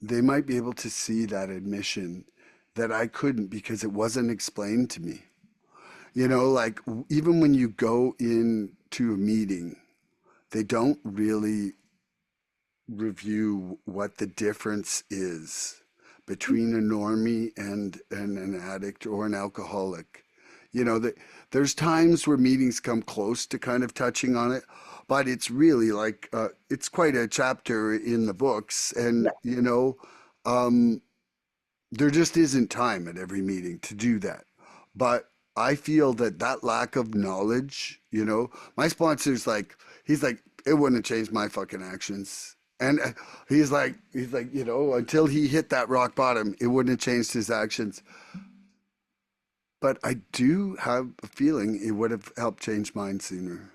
they might be able to see that admission that I couldn't because it wasn't explained to me. You know, like even when you go into a meeting, they don't really review what the difference is between a normie and an addict or an alcoholic. You know, that there's times where meetings come close to kind of touching on it, but it's really like it's quite a chapter in the books, and Yeah. you know, um, there just isn't time at every meeting to do that. But I feel that that lack of knowledge, you know, my sponsor's like, he's like, it wouldn't have changed my fucking actions. And he's like, you know, until he hit that rock bottom, it wouldn't have changed his actions. But I do have a feeling it would have helped change mine sooner.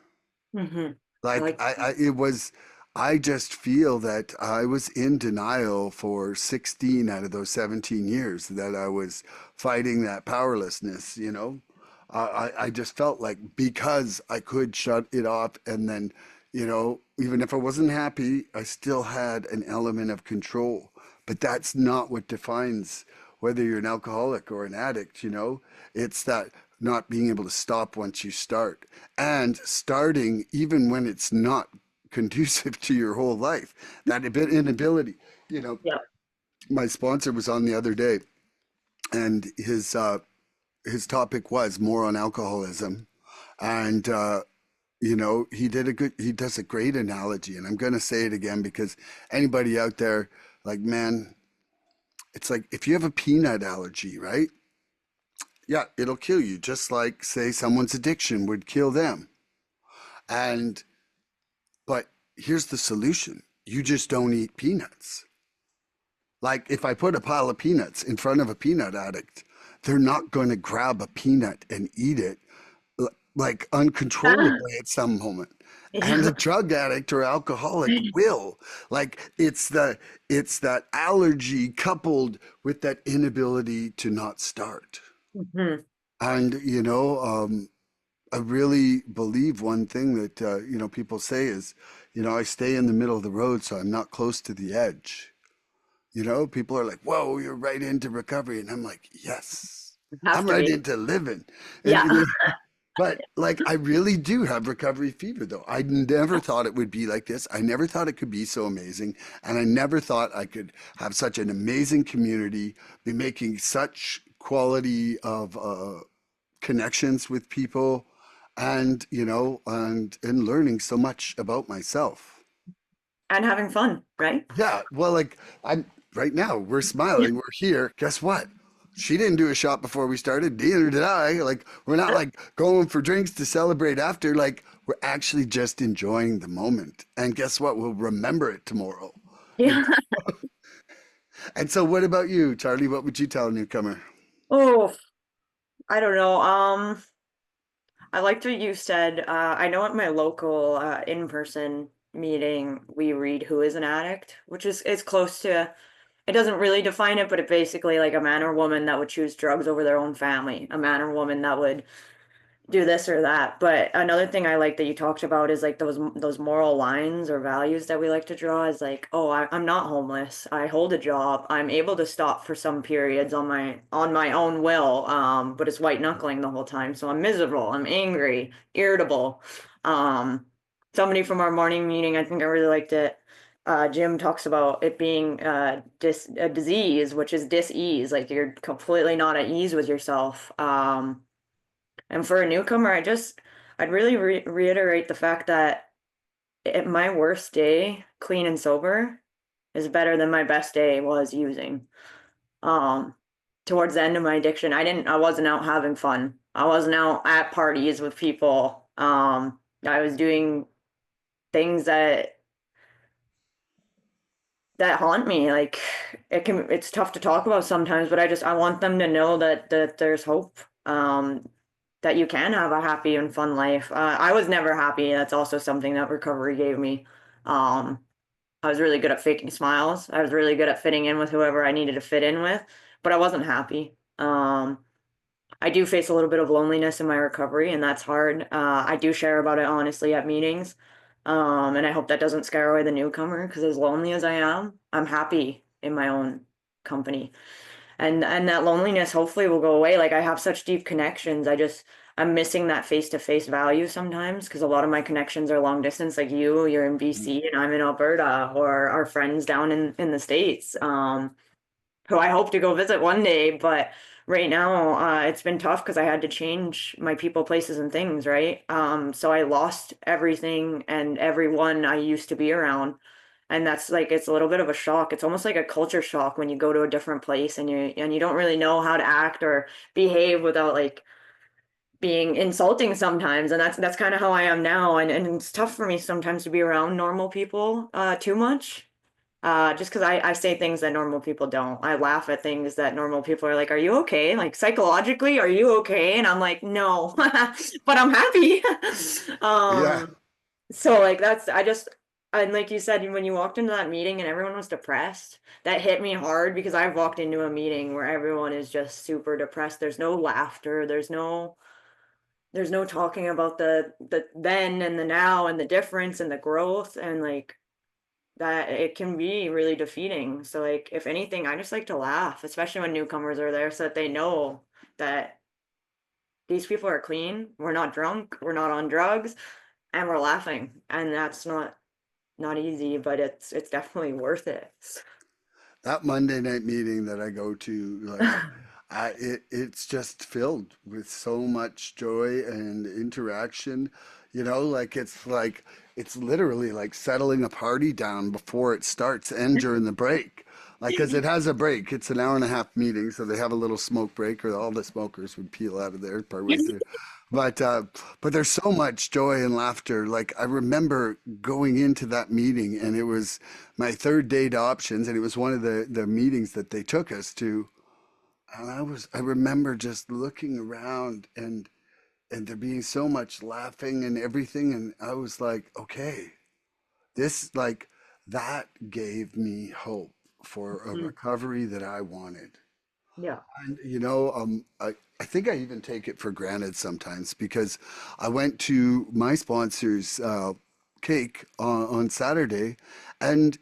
Hmm. I Like like. it was, I just feel that I was in denial for 16 out of those 17 years that I was fighting that powerlessness, you know? I just felt like because I could shut it off and then, you know, even if I wasn't happy, I still had an element of control. But that's not what defines whether you're an alcoholic or an addict, you know? It's that not being able to stop once you start and starting even when it's not conducive to your whole life. That inability, you know, Yeah. my sponsor was on the other day and his topic was more on alcoholism. And, you know, he does a great analogy. And I'm going to say it again because anybody out there, like, man, it's like if you have a peanut allergy, right? Yeah, it'll kill you, just like, say, someone's addiction would kill them. And, but here's the solution, you just don't eat peanuts. Like, if I put a pile of peanuts in front of a peanut addict, they're not going to grab a peanut and eat it like uncontrollably at some moment. And Yeah. a drug addict or alcoholic will. Like it's that allergy coupled with that inability to not start. Mhm. And you know, I really believe one thing that you know people say is, you know, I stay in the middle of the road, so I'm not close to the edge. You know, people are like, "Whoa, you're right into recovery," and I'm like, "Yes, Have I'm to right be. into living." And Yeah. you know, but like, I really do have recovery fever, though. I never thought it would be like this. I never thought it could be so amazing, and I never thought I could have such an amazing community, be making such quality of connections with people, and you know, and learning so much about myself. And having fun, right? Yeah, well, like I'm right now, we're smiling, we're here. Guess what? She didn't do a shot before we started, neither did I. Like, we're not like going for drinks to celebrate after. Like, we're actually just enjoying the moment. And guess what? We'll remember it tomorrow. Yeah. And so, what about you, Charlie? What would you tell a newcomer? Oh, I don't know. I liked what you said. I know at my local in-person meeting, we read Who is an Addict, which is it's close to, it doesn't really define it, but it basically like a man or woman that would choose drugs over their own family, a man or woman that would do this or that. But another thing I like that you talked about is like those moral lines or values that we like to draw is like, oh, I'm not homeless. I hold a job. I'm able to stop for some periods on my own will. But it's white knuckling the whole time. So I'm miserable. I'm angry, irritable. Um, Somebody from our morning meeting, I think I really liked it. Jim talks about it being a disease, which is dis-ease, like you're completely not at ease with yourself. And for a newcomer, I'd really reiterate the fact that my worst day, clean and sober, is better than my best day was using. Um, Towards the end of my addiction, I wasn't out having fun. I wasn't out at parties with people. I was doing things that haunt me. Like it's tough to talk about sometimes, but I want them to know that there's hope. That you can have a happy and fun life. I was never happy. That's also something that recovery gave me. Um, I was really good at faking smiles. I was really good at fitting in with whoever I needed to fit in with, but I wasn't happy. I do face a little bit of loneliness in my recovery, and that's hard. I do share about it honestly at meetings. And I hope that doesn't scare away the newcomer because as lonely as I am, I'm happy in my own company. And that loneliness hopefully will go away. Like I have such deep connections. I'm missing that face-to-face value sometimes because a lot of my connections are long distance, like you're in BC and I'm in Alberta, or our friends down in the States. Who I hope to go visit one day. But right now, it's been tough because I had to change my people, places, and things, right? So I lost everything and everyone I used to be around. And that's like it's a little bit of a shock. It's almost like a culture shock when you go to a different place and you don't really know how to act or behave without like being insulting sometimes. And that's kind of how I am now. And it's tough for me sometimes to be around normal people too much. Just because I say things that normal people don't. I laugh at things that normal people are like, "Are you okay? Like psychologically, are you okay?" And I'm like, "No, but I'm happy." Yeah, So like that's I just And like you said, when you walked into that meeting and everyone was depressed, that hit me hard because I've walked into a meeting where everyone is just super depressed. There's no laughter, there's no talking about the then and the now and the difference and the growth, and like that it can be really defeating. So like if anything, I just like to laugh, especially when newcomers are there so that they know that these people are clean, we're not drunk, we're not on drugs, and we're laughing. And that's not easy, but it's definitely worth it. That Monday night meeting that I go to, like, it's just filled with so much joy and interaction. Like it's literally like settling a party down before it starts and during the break. Like, because it has a break. It's an hour and a half meeting, so they have a little smoke break, or all the smokers would peel out of there partway through. But uh, but there's so much joy and laughter. Like, I remember going into that meeting, and it was my third day to options, and it was one of the meetings that they took us to. And I remember just looking around, and there being so much laughing and everything, and I was like, okay, this, like, that gave me hope for a Mm, recovery that I wanted. yeah. And I think I even take it for granted sometimes, because I went to my sponsor's cake on Saturday, and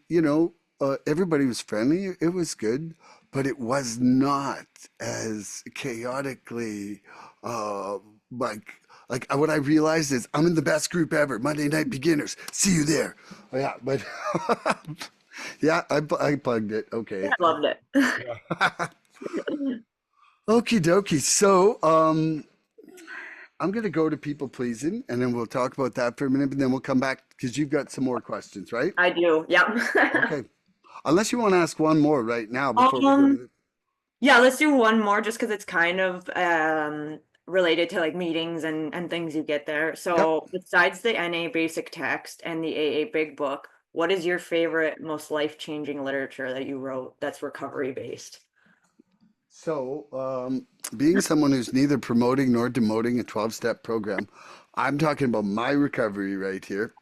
everybody was friendly. It was good, but it was not as chaotically uh, like what I realized is I'm in the best group ever. Monday Night Beginners. See you there. Yeah, but yeah, I plugged it. I Okay. loved it. Okie dokie. So, I'm going to go to people pleasing, and then we'll talk about that for a minute, and then we'll come back because you've got some more questions, right? I do. Yeah. Okay. Unless you want to ask one more right now before we go to Um, the. yeah, let's do one more just because it's kind of related to like meetings and things you get there. Yep. So besides the NA basic text and the AA big book, what is your favorite, most life-changing literature that you wrote that's recovery based? So, being someone who's neither promoting nor demoting a 12-step program, I'm talking about my recovery right here.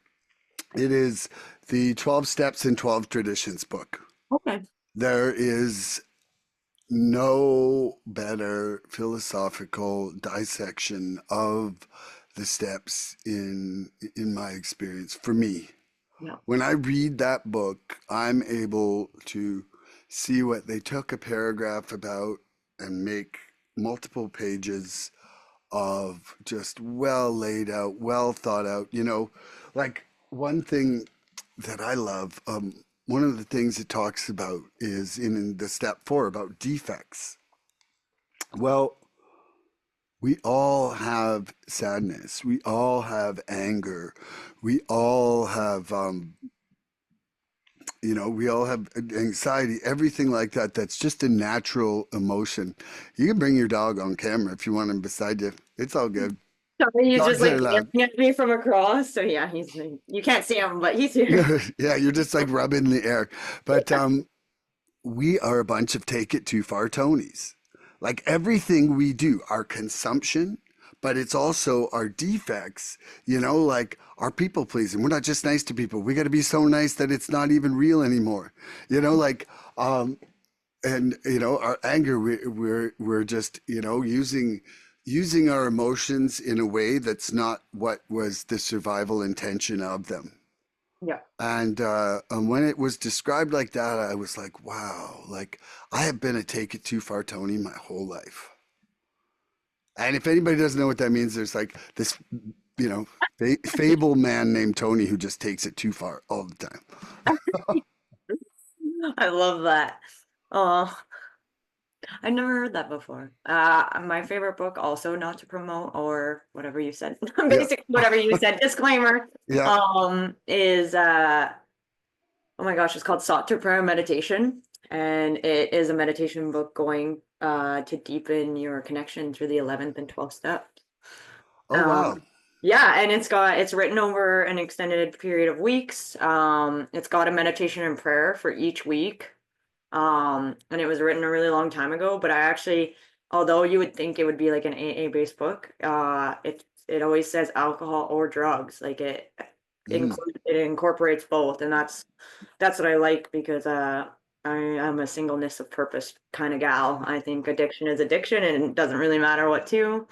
It is the 12 Steps and 12 Traditions book. Okay. There is no better philosophical dissection of the steps in my experience for me. Yeah. When I read that book, I'm able to see what they took a paragraph about and make multiple pages of just well laid out, well thought out. Like, one thing that I love, one of the things it talks about is in the step 4 about defects. Well, we all have sadness. We all have anger. We all have, we all have anxiety, everything like that. That's just a natural emotion. You can bring your dog on camera if you want him beside you. It's all good. Sorry, he's just Dogs like are allowed. staring at me from across. So yeah, you can't see him, but he's here. Yeah, you're just like rubbing the air. But we are a bunch of take it too far Tonys. Like, everything we do, our consumption, but it's also our defects, like our people pleasing. We're not just nice to people. We got to be so nice that it's not even real anymore. Like, and our anger, we're just, using our emotions in a way that's not what was the survival intention of them. Yeah. And when it was described like that, I was like, wow, like, I have been a take it too far Tony my whole life. And if anybody doesn't know what that means, there's like this, fable man named Tony who just takes it too far all the time. I love that. Oh, I've never heard that before. My favorite book, also not to promote or whatever you said, Yeah. basically whatever you said, disclaimer, Yeah. is oh my gosh, it's called Sought to Prayer Meditation. And it is a meditation book going to deepen your connection through the 11th and 12th steps. Oh, wow. Um, yeah, and it's written over an extended period of weeks. It's got a meditation and prayer for each week. And it was written a really long time ago, but I actually, although you would think it would be like an AA based book, it always says alcohol or drugs. Like Mm. it incorporates both, and that's what I like because I am a singleness of purpose kind of gal. I think addiction is addiction, and it doesn't really matter what to.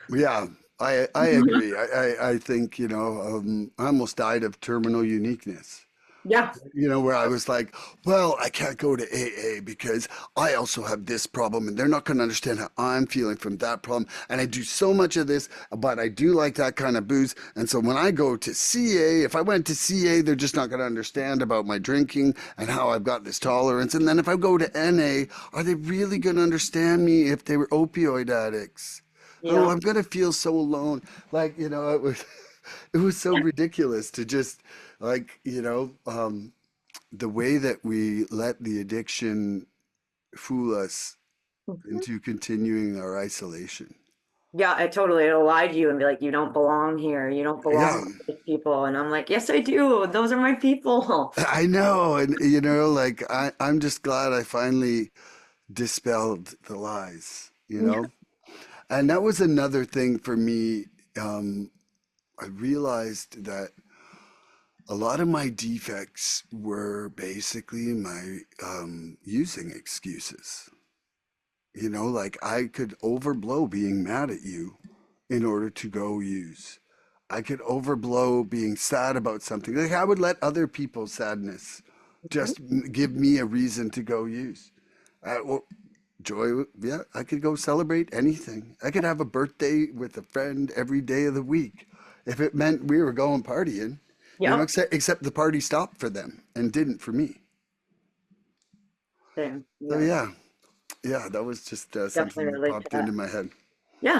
Yeah, I agree. I think, I almost died of terminal uniqueness. Yeah. Where I was like, well, I can't go to AA because I also have this problem and they're not going to understand how I'm feeling from that problem. And I do so much of this, but I do like that kind of booze. And so when I go to CA, if I went to CA, they're just not going to understand about my drinking and how I've got this tolerance. And then if I go to NA, are they really going to understand me if they were opioid addicts? Oh, Yeah. I'm going to feel so alone. Like, it was, it was so ridiculous to just like, the way that we let the addiction fool us Mhm. into continuing our isolation. Yeah, I totally it'll lie to you and be like, you don't belong here. You don't belong Yeah, with these people. And I'm like, yes, I do. Those are my people. I know. And, like, I'm just glad I finally dispelled the lies, Yeah. And that was another thing for me. Um, I realized that a lot of my defects were basically my using excuses. Like I could overblow being mad at you in order to go use. I could overblow being sad about something. Like I would let other people's sadness just give me a reason to go use. Well, joy, yeah, I could go celebrate anything. I could have a birthday with a friend every day of the week if it meant we were going partying, Yep. except the party stopped for them and didn't for me. Same. So, Yeah. yeah, yeah, that was just Definitely something that relate to popped that. into my head. Yeah.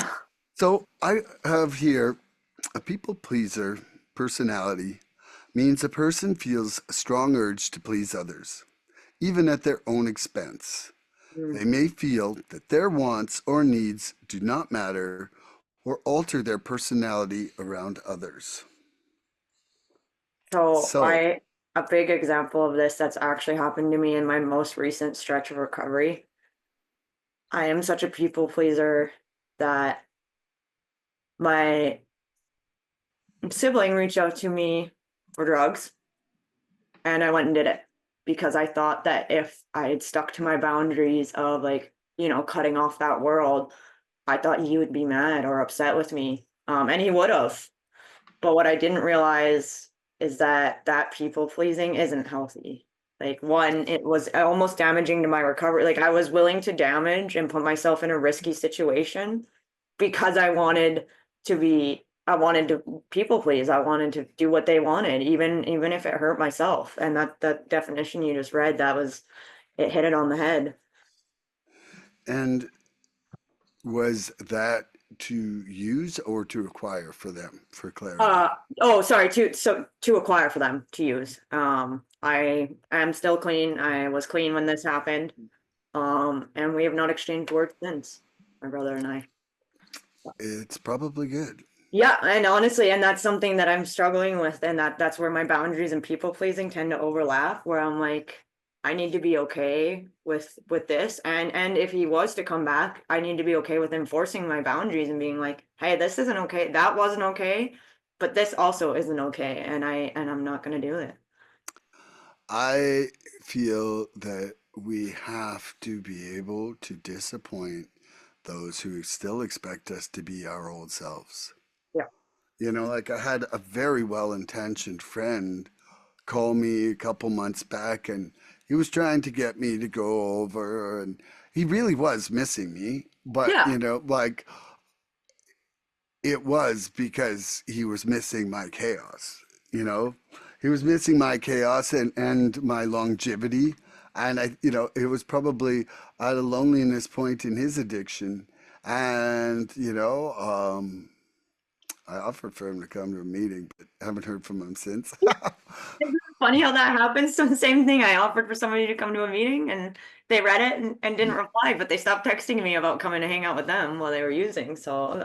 So I have here a people pleaser personality means a person feels a strong urge to please others, even at their own expense. Mm. They may feel that their wants or needs do not matter or alter their personality around others. So So, a big example of this that's actually happened to me in my most recent stretch of recovery. I am such a people pleaser that my sibling reached out to me for drugs and I went and did it because I thought that if I had stuck to my boundaries of like, cutting off that world, I thought he would be mad or upset with me. And he would have. But what I didn't realize is that people pleasing isn't healthy. Like one, it was almost damaging to my recovery. Like I was willing to damage and put myself in a risky situation because I wanted to people please. I wanted to do what they wanted, even if it hurt myself. And that definition you just read, it hit it on the head. and was that to use or to acquire for them, for clarity? Uh oh, sorry, to acquire for them to use. I am still clean. I was clean when this happened. And we have not exchanged words since, my brother and I. It's probably good. Yeah, and honestly, and that's something that I'm struggling with, and that's where my boundaries and people pleasing tend to overlap, where I'm like, I need to be okay with this, and if he was to come back, I need to be okay with enforcing my boundaries and being like, hey, this isn't okay, that wasn't okay, but this also isn't okay, and I'm not gonna do it. I feel that we have to be able to disappoint those who still expect us to be our old selves. Yeah. Like I had a very well intentioned friend call me a couple months back and he was trying to get me to go over and he really was missing me. But, Yeah. like it was because he was missing my chaos, you know? He was missing my chaos and my longevity. And it was probably at a loneliness point in his addiction. And, I offered for him to come to a meeting, but haven't heard from him since. Isn't it funny how that happens? So the same thing, I offered for somebody to come to a meeting and they read it and didn't reply, but they stopped texting me about coming to hang out with them while they were using. So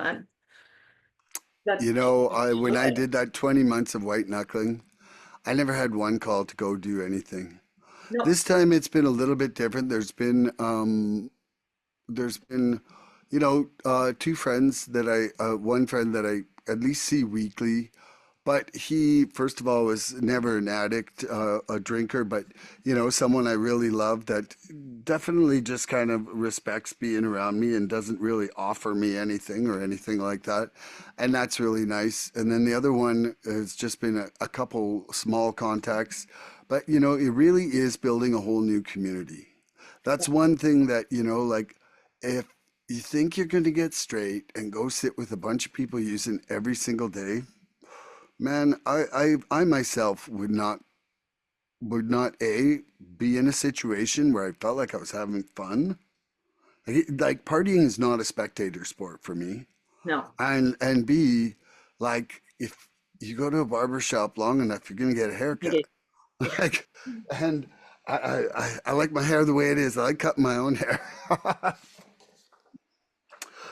that's When I good. did that 20 months of white knuckling, I never had one call to go do anything. No. This time it's been a little bit different. There's been, two friends that one friend that I at least see weekly, But he, first of all, was never an addict, a drinker, but someone I really love that definitely just kind of respects being around me and doesn't really offer me anything or anything like that. And that's really nice. And then the other one has just been a couple small contacts, but it really is building a whole new community. That's one thing that, like if you think you're going to get straight and go sit with a bunch of people using every single day, man, I myself would not be in a situation where I felt like I was having fun. Like partying is not a spectator sport for me. No, And B, like if you go to a barber shop long enough, you're gonna get a I haircut. did. Yeah. Like, and I like my hair the way it is. I like cutting my own hair.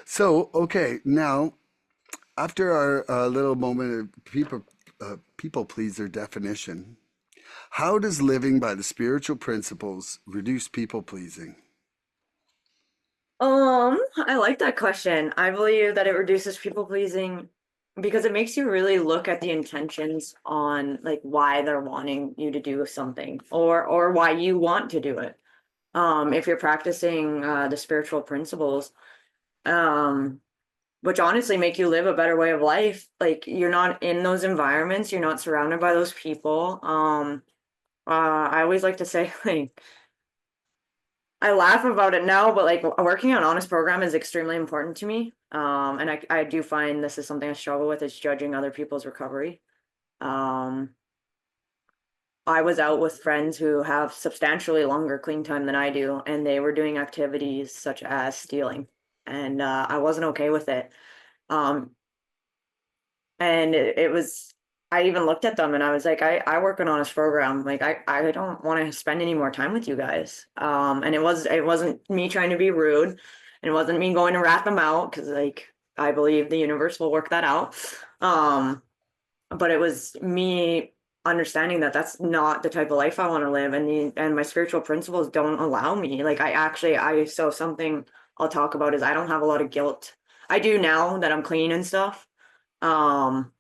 So okay, now after our little moment of people pleaser definition, how does living by the spiritual principles reduce people pleasing? I like that question. I believe that it reduces people pleasing because it makes you really look at the intentions on like why they're wanting you to do something or why you want to do it. If you're practicing the spiritual principles, um, which honestly make you live a better way of life, like you're not in those environments, you're not surrounded by those people. I always like to say like I laugh about it now, but like working on honest program is extremely important to me. And I do find this is something I struggle with is judging other people's recovery. Um, I was out with friends who have substantially longer clean time than I do, and they were doing activities such as stealing, and I wasn't okay with it. Um, and it was I even looked at them and I was like, I work an honest program. Like I don't want to spend any more time with you guys. And it wasn't me trying to be rude, and it wasn't me going to rat them out because like I believe the universe will work that out. Um, but it was me understanding that that's not the type of life I want to live, and my spiritual principles don't allow me. Like I so something I'll talk about is I don't have a lot of guilt. I do now that I'm clean and stuff. Um,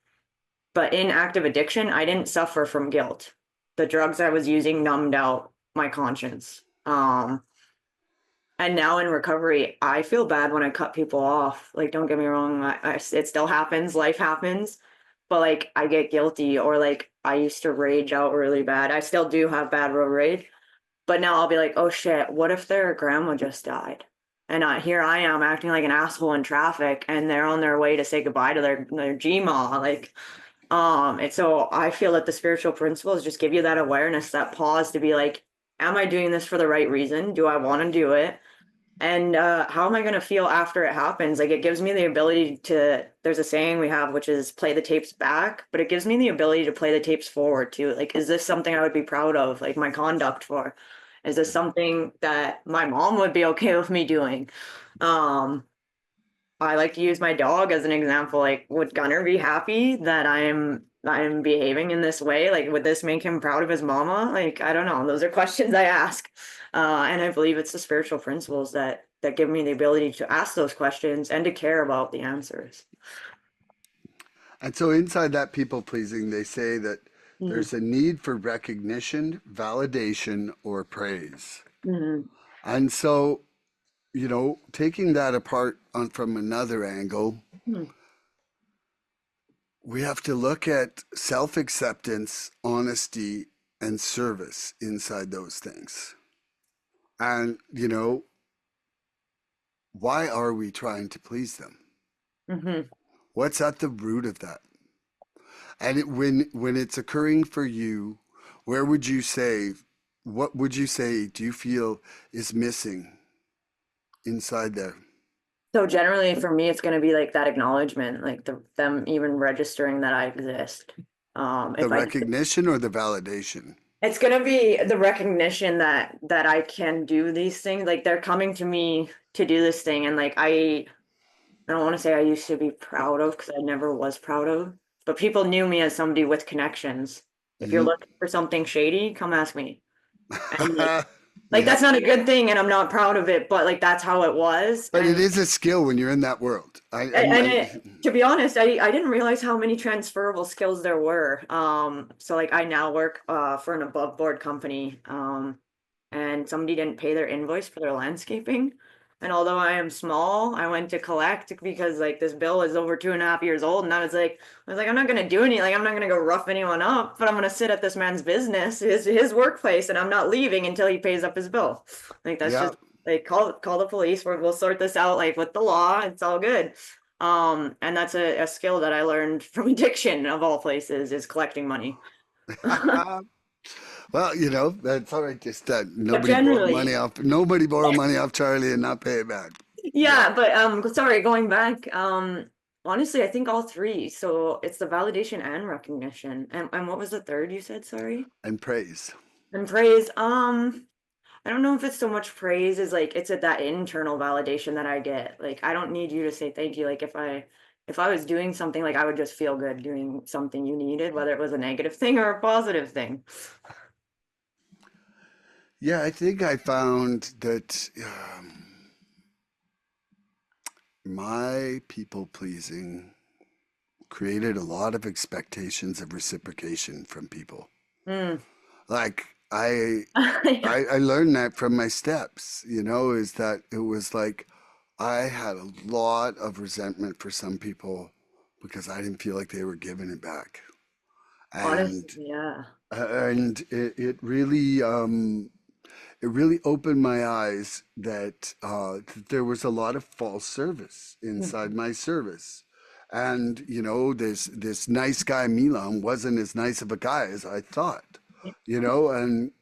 but in active addiction, I didn't suffer from guilt. The drugs I was using numbed out my conscience. And now in recovery, I feel bad when I cut people off. Like, don't get me wrong, it still happens, life happens, but like I get guilty or like I used to rage out really bad. I still do have bad road rage, but now I'll be like, oh shit, what if their grandma just died? And here I am acting like an asshole in traffic, and they're on their way to say goodbye to their Gma. Like, and so I feel that the spiritual principles just give you that awareness, that pause to be like, am I doing this for the right reason? Do I want to do it? And how am I going to feel after it happens? Like it gives me the ability to, there's a saying we have, which is play the tapes back, but it gives me the ability to play the tapes forward too. Like, is this something I would be proud of, like my conduct for? Is this something that my mom would be okay with me doing? Um, I like to use my dog as an example. Like, would Gunner be happy that I'm behaving in this way? Like, would this make him proud of his mama? Like, I don't know. Those are questions I ask. And I believe it's the spiritual principles that give me the ability to ask those questions and to care about the answers. And so inside that people pleasing, they say that Mm-hmm. there's a need for recognition, validation, or praise. Mm-hmm. And so, taking that apart from another angle, we have to look at self acceptance, honesty, and service inside those things. And, why are we trying to please them? Mm-hmm. What's at the root of that? And when it's occurring for you, where would you say, what would you say do you feel is missing inside there? So generally for me, it's going to be like that acknowledgement, like them even registering that I exist. The If I recognition or the validation? It's gonna be the recognition that I can do these things. Like they're coming to me to do this thing, and like I don't want to say I used to be proud of because I never was proud of, but people knew me as somebody with connections. If you're Hmm. looking for something shady, come ask me. And like Like Yeah. that's not a good thing and I'm not proud of it, but like that's how it was. But it is a skill when you're in that world. To be honest, I didn't realize how many transferable skills there were. So like I now work for an above board company. And somebody didn't pay their invoice for their landscaping. And although I am small, I went to collect because like this bill is over 2.5 years old, and I was like, I'm not gonna do anything. Like I'm not gonna go rough anyone up, but I'm gonna sit at this man's business, his workplace, and I'm not leaving until he pays up his bill. Like that's Yeah. just like call the police. We'll sort this out like with the law. It's all good. And that's a skill that I learned from addiction of all places is collecting money. Well, that's all right. Just But generally, nobody borrow money off Charlie and not pay it back. Yeah. yeah, but sorry, going back, honestly, I think all three. So it's the validation and recognition. And what was the third you said, sorry? And praise. And praise. I don't know if it's so much praise as like it's at that internal validation that I get. Like I don't need you to say thank you. Like if I was doing something, like I would just feel good doing something you needed, whether it was a negative thing or a positive thing. Yeah, I think I found that my people pleasing created a lot of expectations of reciprocation from people. Mm. Like I Yeah, I learned that from my steps, is that it was like I had a lot of resentment for some people because I didn't feel like they were giving it back. And honestly, yeah. it really opened my eyes that there was a lot of false service inside Mhm. my service. And this nice guy Milan wasn't as nice of a guy as I thought. And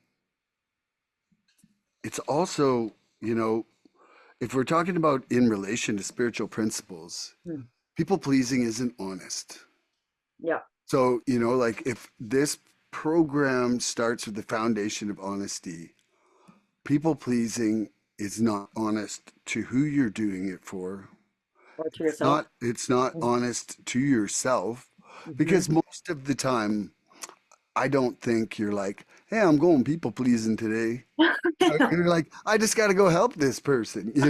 it's also, if we're talking about in relation to spiritual principles, Mm. people pleasing isn't honest. Yeah. So, like if this program starts with the foundation of honesty, people pleasing is not honest to who you're doing it for. Or to It's yourself. not it's not honest to yourself Mm-hmm. because most of the time I don't think you're like, "Hey, I'm going people pleasing today." You're like, "I just got to go help this person." It's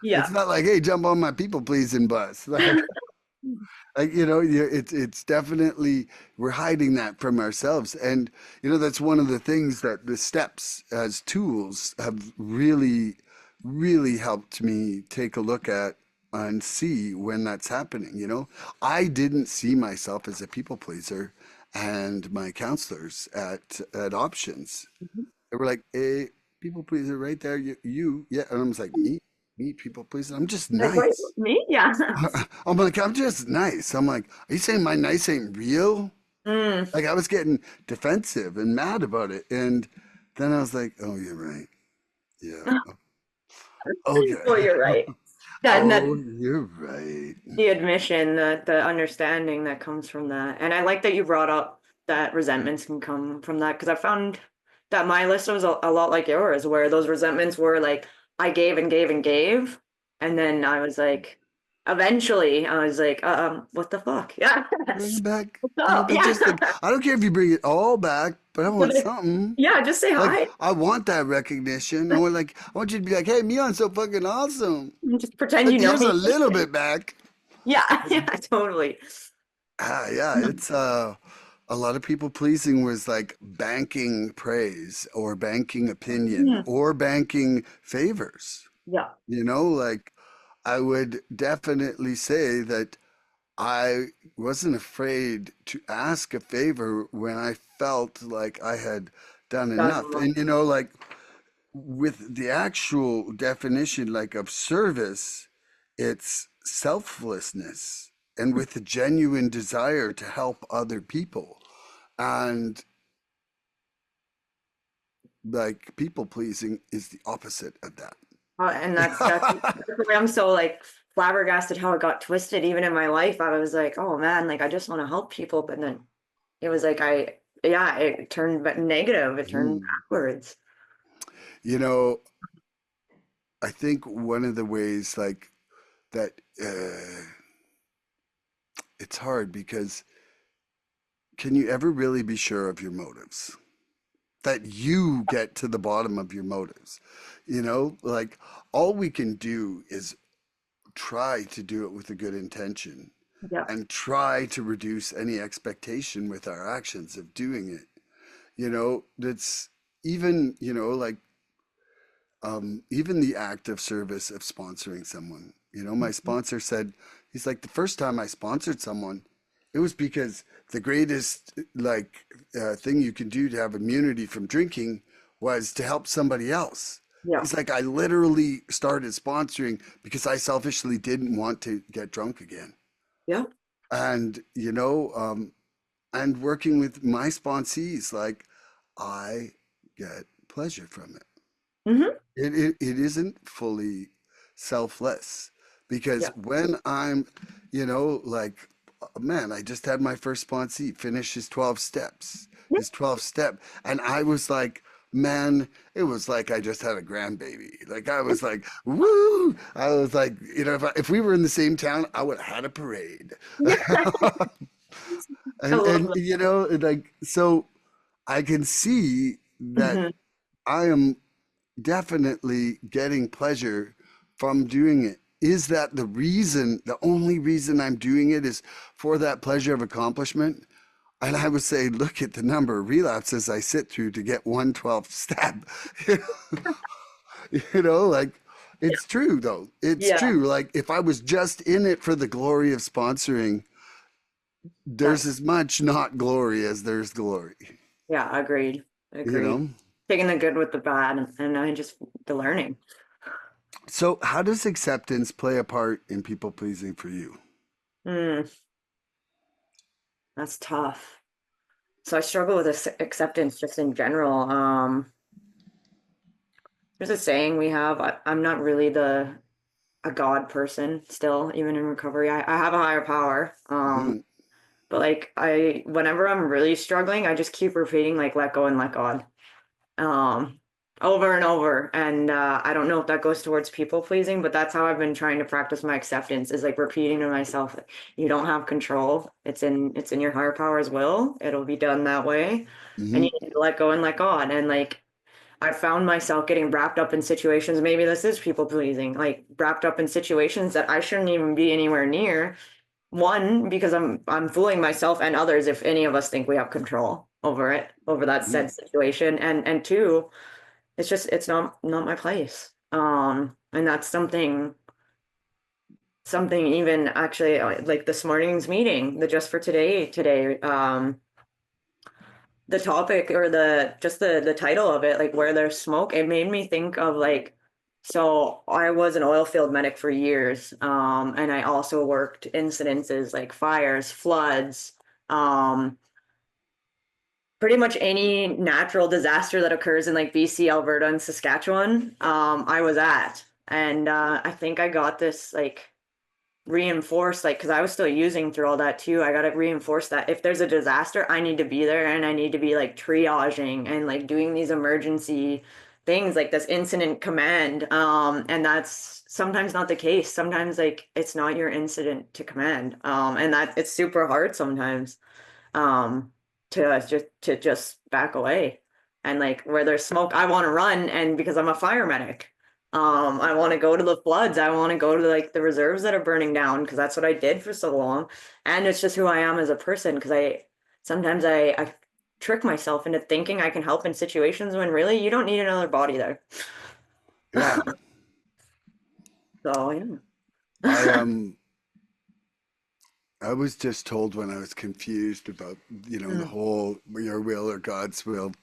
Yeah. not like, "Hey, jump on my people pleasing bus." It's definitely we're hiding that from ourselves, and that's one of the things that the steps as tools have really, really helped me take a look at and see when that's happening. I didn't see myself as a people pleaser, and my counselors at options, Mhm. they were like, "Hey, people pleaser, right there, you, yeah," and I was like, "Me, people pleaser, I'm just Like, wait, nice." me? Yeah. I'm like, I'm just nice. I'm like, are you saying my nice ain't real? Mm. Like I was getting defensive and mad about it. And then I was like, oh, you're right. Yeah. Okay. Well, you're right. That Oh, you're right. the admission, the understanding that comes from that. And I like that you brought up that resentments can come from that because I found that my list was a lot like yours, where those resentments were like I gave and gave and gave, and then I was like, eventually, I was like, what the fuck? Yeah, Bring it back. what's Bring it up? back. Yeah, Just like, I don't care if you bring it all back, but I want something. yeah, just say Like, hi. I want that recognition. I want you to be like, hey, Mion's so fucking awesome. Just pretend you Like, know here's a me. little bit back. Yeah, yeah, totally. Yeah, it's a lot of people pleasing was like banking praise or banking opinion Mhm. or banking favors. Yeah. Like I would definitely say that I wasn't afraid to ask a favor when I felt like I had done Done enough. enough. And like with the actual definition like of service, it's selflessness and with a genuine desire to help other people. And like people pleasing is the opposite of that. And that's why I'm so like flabbergasted how it got twisted. Even in my life, I was like, oh man, like I just want to help people, but then it was like yeah, it turned negative. It turned Hmm. backwards. You know, I think one of the ways like that it's hard because can you ever really be sure of your motives? that you get to the bottom of your motives. Like all we can do is try to do it with a good intention Yeah. and try to reduce any expectation with our actions of doing it. That's even, like even the act of service of sponsoring someone. My sponsor said, he's like, the first time I sponsored someone, it was because the greatest like thing you can do to have immunity from drinking was to help somebody else. Yeah. He's like, I literally started sponsoring because I selfishly didn't want to get drunk again. Yeah. And, and working with my sponsees, like I get pleasure from it. Hmm. It isn't fully selfless because Yeah. when I'm, like, man, I just had my first sponsee finish his 12 steps, his 12 step. And I was like, man, it was like I just had a grandbaby. Like I was like, woo! I was like, if we were in the same town, I would have had a parade. I love And that. like, so I can see that Hmm. I am definitely getting pleasure from doing it. Is that the reason, the only reason I'm doing it is for that pleasure of accomplishment? And I would say, look at the number of relapses I sit through to get 112th step. Like it's true though. It's Yeah. true. Like if I was just in it for the glory of sponsoring, there's That's, as much not glory as there's glory, yeah, agreed. you Agreed. know? Taking the good with the bad and I just the learning. So how does acceptance play a part in people pleasing for you? Mm, that's tough. So I struggle with acceptance just in general. There's a saying we have, I'm not really a God person still, even in recovery. I have a higher power. Mhm. But like whenever I'm really struggling, I just keep repeating like let go and let God. Um, over and over. And I don't know if that goes towards people pleasing, but that's how I've been trying to practice my acceptance is like repeating to myself, you don't have control. It's in your higher power's will. It'll be done that way. And you Mhm. need to let go and let God. And like I found myself getting wrapped up in situations, maybe this is people pleasing, like wrapped up in situations that I shouldn't even be anywhere near. One, because I'm fooling myself and others if any of us think we have control over it, over that Mhm. said situation. And two, it's not my place. And that's something even actually like this morning's meeting, the just for today, the topic or the title of it, like where there's smoke, it made me think of like so I was an oil field medic for years, and I also worked incidences like fires, floods, um, pretty much any natural disaster that occurs in like BC, Alberta, and Saskatchewan, I was at. And I think I got this like reinforced, like, because I was still using through all that too. I got to reinforce that if there's a disaster, I need to be there and I need to be like triaging and like doing these emergency things like this incident command. And that's sometimes not the case. Sometimes like it's not your incident to command. And that it's super hard sometimes um to just back away. And like where there's smoke, I want to run, and because I'm a fire medic, I want to go to the floods. I want to go to like the reserves that are burning down because that's what I did for so long. And it's just who I am as a person because I sometimes I trick myself into thinking I can help in situations when really you don't need another body there. Yeah. So yeah. I I was just told when I was confused about, the Mm, whole your will or God's will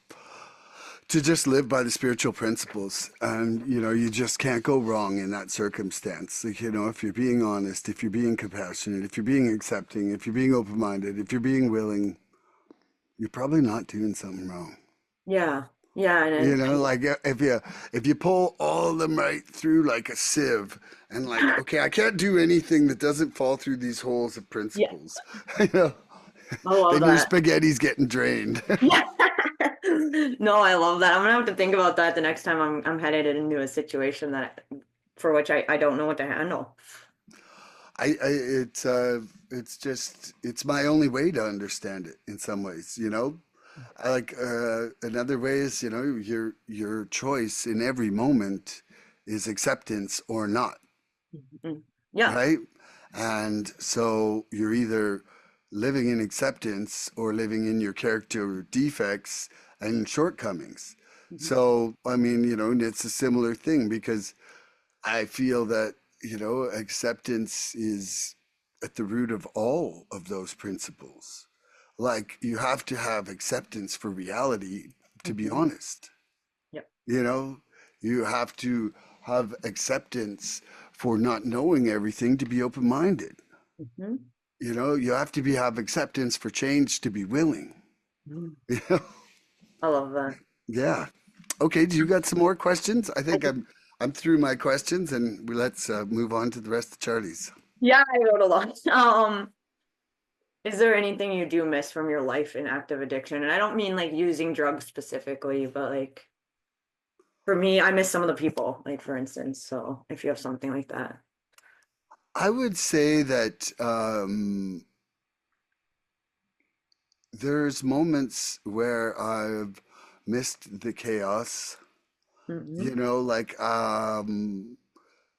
to just live by the spiritual principles. And, you just can't go wrong in that circumstance. Like, if you're being honest, if you're being compassionate, if you're being accepting, if you're being open minded, if you're being willing, you're probably not doing something wrong. yeah. Yeah. Like if you pull all of them right through like a sieve and like, okay, I can't do anything that doesn't fall through these holes of Yeah. principles. you know, I love then your that. spaghetti's getting drained. Yeah. No, I love that. I'm gonna have to think about that the next time I'm headed into a situation that for which I don't know what to handle. It's just it's my only way to understand it in some ways. I like another way is, your choice in every moment is acceptance or not, Mhm. Yeah. right? And so you're either living in acceptance or living in your character defects and shortcomings. Mhm. So, I mean, and it's a similar thing because I feel that, acceptance is at the root of all of those principles. Like, you have to have acceptance for reality, to be Mhm. honest. Yep. You know, you have to have acceptance for not knowing everything to be open-minded. Mhm. You have to have acceptance for change to be willing. Mhm. You know? I love that. Yeah. Okay, do you got some more questions? I I think do. I'm through my questions, and let's move on to the rest of Charlie's. Yeah, I wrote a lot. Is there anything you do miss from your life in active addiction? And I don't mean like using drugs specifically, but like for me, I miss some of the people, like for instance. So if you have something like that. I would say that there's moments where I've missed the chaos. Hmm. Like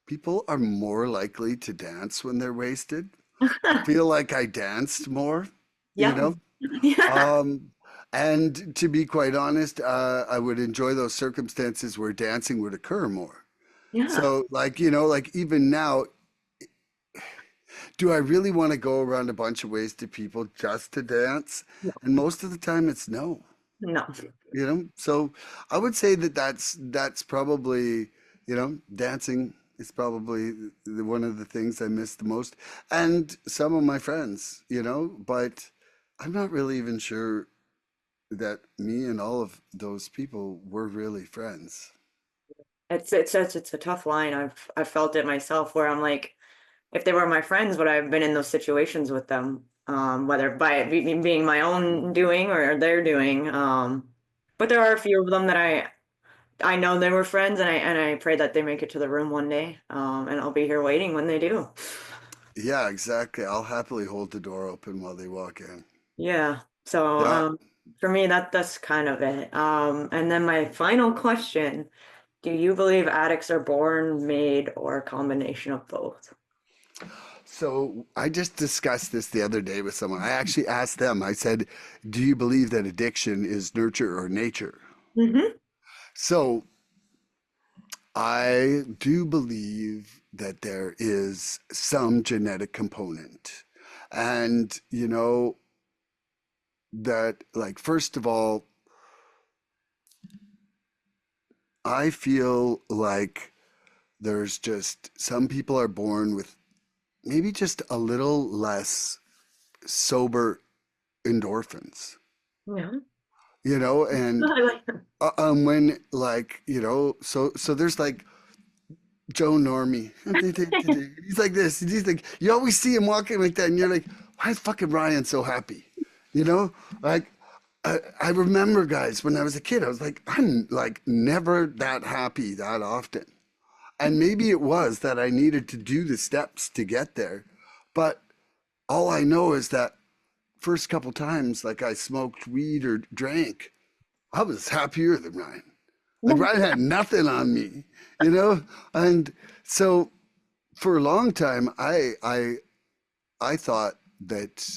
people are more likely to dance when they're wasted. I feel like I danced more, you Yeah. know? Yeah. Um, and to be quite honest, I would enjoy those circumstances where dancing would occur more. Yeah. So, like, like even now, do I really want to go around a bunch of wasted people just to dance? No. And most of the time, it's no. No. So I would say that that's probably, dancing is probably one of the things I miss the most, and some of my friends, but I'm not really even sure that me and all of those people were really friends. It's a tough line. I've felt it myself where I'm like, if they were my friends, would I have been in those situations with them? Whether by it being my own doing or their doing. But there are a few of them that I know they were friends, and I pray that they make it to the room one day. And I'll be here waiting when they do. Yeah, exactly. I'll happily hold the door open while they walk in. Yeah. So Yeah. for me, that's kind of it. And then my final question: do you believe addicts are born, made, or a combination of both? So I just discussed this the other day with someone. I actually asked them, I said, do you believe that addiction is nurture or nature? Hmm. So I do believe that there is some genetic component. And, that, like, first of all, I feel like there's just some people are born with maybe just a little less sober endorphins, Yeah. and I like them. when, like, so there's like Joe Normie. He's like this. He's like, you always see him walking like that, and you're like, why is fucking Ryan so happy? You know, like I remember, guys, when I was a kid, I was like, I'm like never that happy that often. And maybe it was that I needed to do the steps to get there. But all I know is that first couple times, like I smoked weed or drank, I was happier than Ryan. Like Ryan had nothing on me, you know? And so for a long time, I thought that,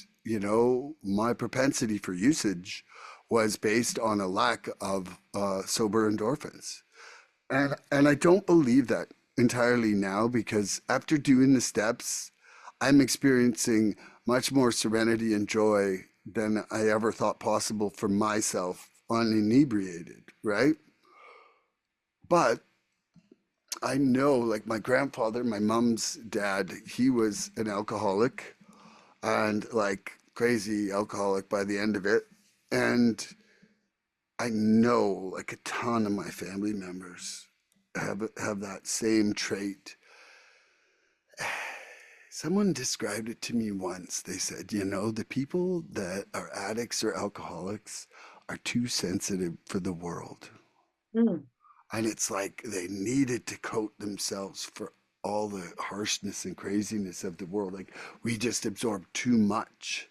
my propensity for usage was based on a lack of sober endorphins. And I don't believe that entirely now because after doing the steps, I'm experiencing much more serenity and joy than I ever thought possible for myself uninebriated, right? But I know, like my grandfather, my mom's dad, he was an alcoholic and like crazy alcoholic by the end of it. And I know like a ton of my family members have that same trait. Someone described it to me once. They said, the people that are addicts or alcoholics are too sensitive for the world. Mm. And it's like they needed to coat themselves for all the harshness and craziness of the world. Like we just absorb too much.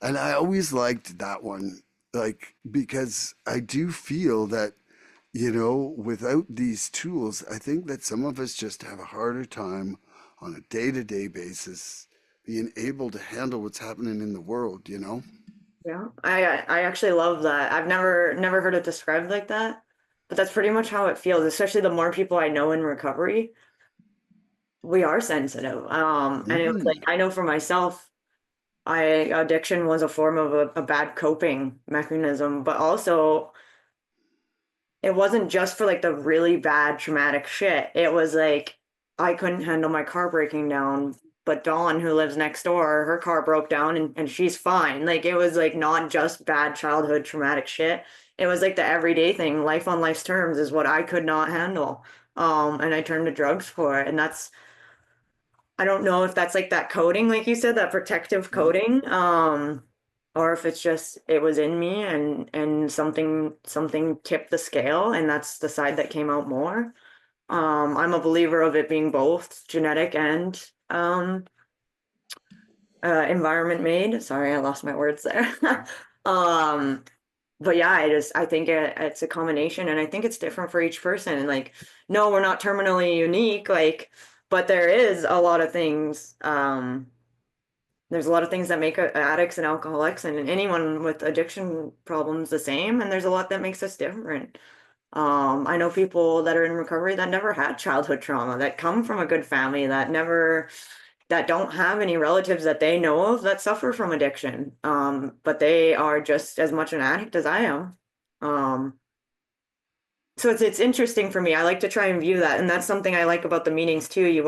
And I always liked that one like, because I do feel that, without these tools, I think that some of us just have a harder time on a day-to-day basis being able to handle what's happening in the world, you know? Yeah, I actually love that. I've never heard it described like that, but that's pretty much how it feels, especially the more people I know in recovery. We are sensitive. And it was like Mm, I know for myself, I addiction was a form of a bad coping mechanism, but also it wasn't just for like the really bad traumatic shit. It was like I couldn't handle my car breaking down, but Dawn, who lives next door, her car broke down and she's fine. Like it was like not just bad childhood traumatic shit. It was like the everyday thing. Life on life's terms is what I could not handle. And I turned to drugs for it. And that's I don't know if that's like that coding, like you said, that protective mm. coding, or if it's just it was in me and something tipped the scale, and that's the side that came out more. I'm a believer of it being both genetic and environment made. Sorry, I lost my words there. Um, but yeah, I think it's a combination, and I think it's different for each person. And like, no, we're not terminally unique, like, but there is a lot of things. There's a lot of things that make addicts and alcoholics and anyone with addiction problems the same, and there's a lot that makes us different. I know people that are in recovery that never had childhood trauma, that come from a good family, that don't have any relatives that they know of that suffer from addiction. But they are just as much an addict as I am. Um, so it's interesting for me. I like to try and view that, and that's something I like about the meetings too.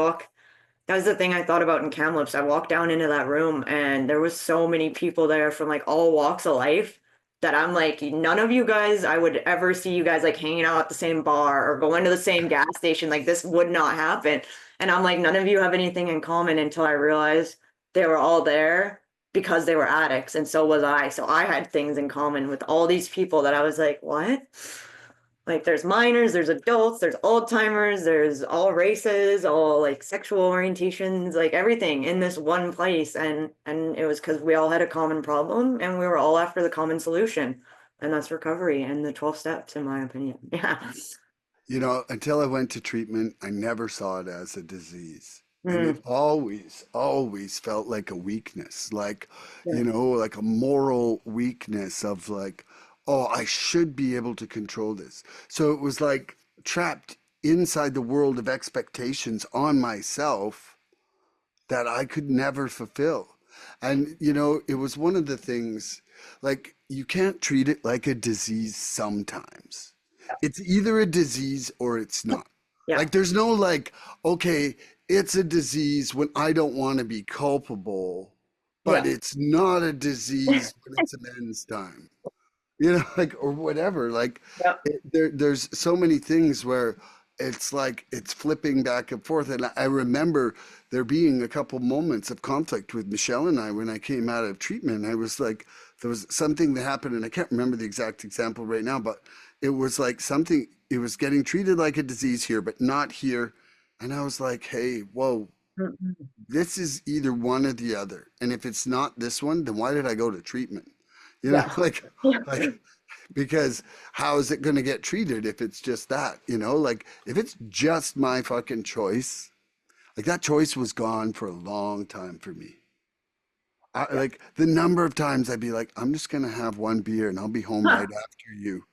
That was the thing I thought about in Kamloops. I walked down into that room and there was so many people there from like all walks of life that I'm like, none of you guys, I would ever see you guys like hanging out at the same bar or going to the same gas station. Like this would not happen. And I'm like, none of you have anything in common until I realized they were all there because they were addicts and so was I. So I had things in common with all these people that I was like, what? Like there's minors, there's adults, there's old timers, there's all races, all like sexual orientations, like everything in this one place. And it was because we all had a common problem and we were all after the common solution. And that's recovery and the 12 steps, in my opinion. Yeah. Until I went to treatment, I never saw it as a disease. And it Mm, always felt like a weakness, like, yeah. like a moral weakness of like, oh, I should be able to control this. So it was like trapped inside the world of expectations on myself that I could never fulfill. And, it was one of the things, like, you can't treat it like a disease sometimes. It's either a disease or it's not. Yeah. Like, there's no, like, okay, it's a disease when I don't want to be culpable, but Yeah. it's not a disease when it's amends time. Like, or whatever. Like, Yeah. there's so many things where it's like it's flipping back and forth. And I remember there being a couple moments of conflict with Michelle and I when I came out of treatment. I was like, there was something that happened, and I can't remember the exact example right now, but it was like something, it was getting treated like a disease here, but not here. And I was like, hey, whoa, Mm-mm. this is either one or the other. And if it's not this one, then why did I go to treatment? Yeah. Like, Yeah. like, because how is it going to get treated if it's just that, like if it's just my fucking choice, like that choice was gone for a long time for me. Yeah. Like the number of times I'd be like, I'm just going to have one beer and I'll be home right after you.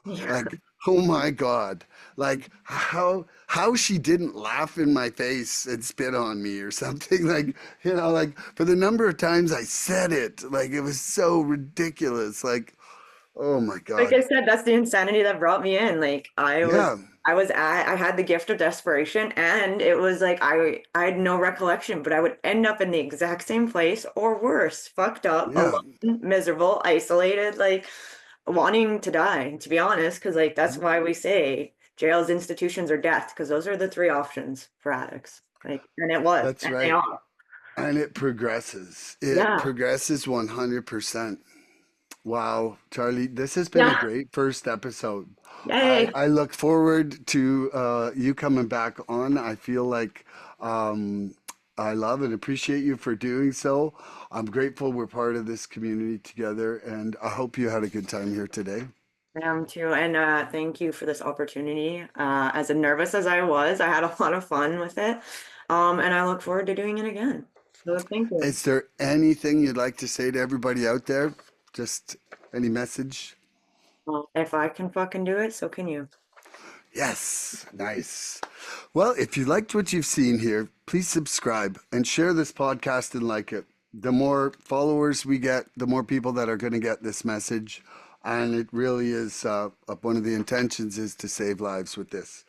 Yeah. Like, oh my God, like how she didn't laugh in my face and spit on me or something. Like, like for the number of times I said it, like it was so ridiculous. Like, oh my Like God. I said, that's the insanity that brought me in. Like Yeah. I had the gift of desperation and it was like I had no recollection, but I would end up in the exact same place or worse, fucked up, Yeah. alone, miserable, isolated, like wanting to die, to be honest, because like that's why we say jails, institutions, or death, because those are the three options for addicts. Like, and it was, That's and they right. are. And it progresses. It Yeah. progresses 100%. Wow, Charlie, this has been a Yeah. great first episode. I, Yay. I look forward to you coming back on. I feel like I love and appreciate you for doing so. I'm grateful we're part of this community together, and I hope you had a good time here today. I am too, and thank you for this opportunity. As nervous as I was, I had a lot of fun with it, and I look forward to doing it again. So thank you. Is there anything you'd like to say to everybody out there? Just any message? Well, if I can fucking do it, so can you. Yes, nice. Well, if you liked what you've seen here, please subscribe and share this podcast and like it. The more followers we get, the more people that are going to get this message. And it really is one of the intentions is to save lives with this.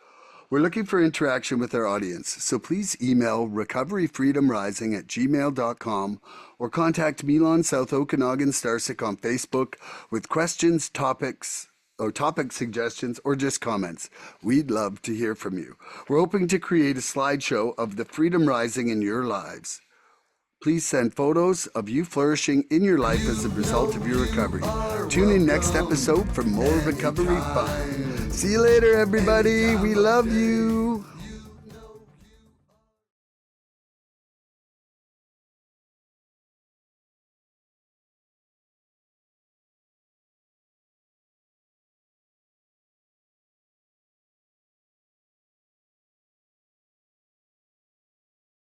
We're looking for interaction with our audience, so please email recoveryfreedomrising@gmail.com or contact Milan South Okanagan Starcic on Facebook with questions, topics, or topic suggestions, or just comments. We'd love to hear from you. We're hoping to create a slideshow of the freedom rising in your lives. Please send photos of you flourishing in your life as a result of your recovery. Tune in next episode for more recovery fun. See you later, everybody. We love you.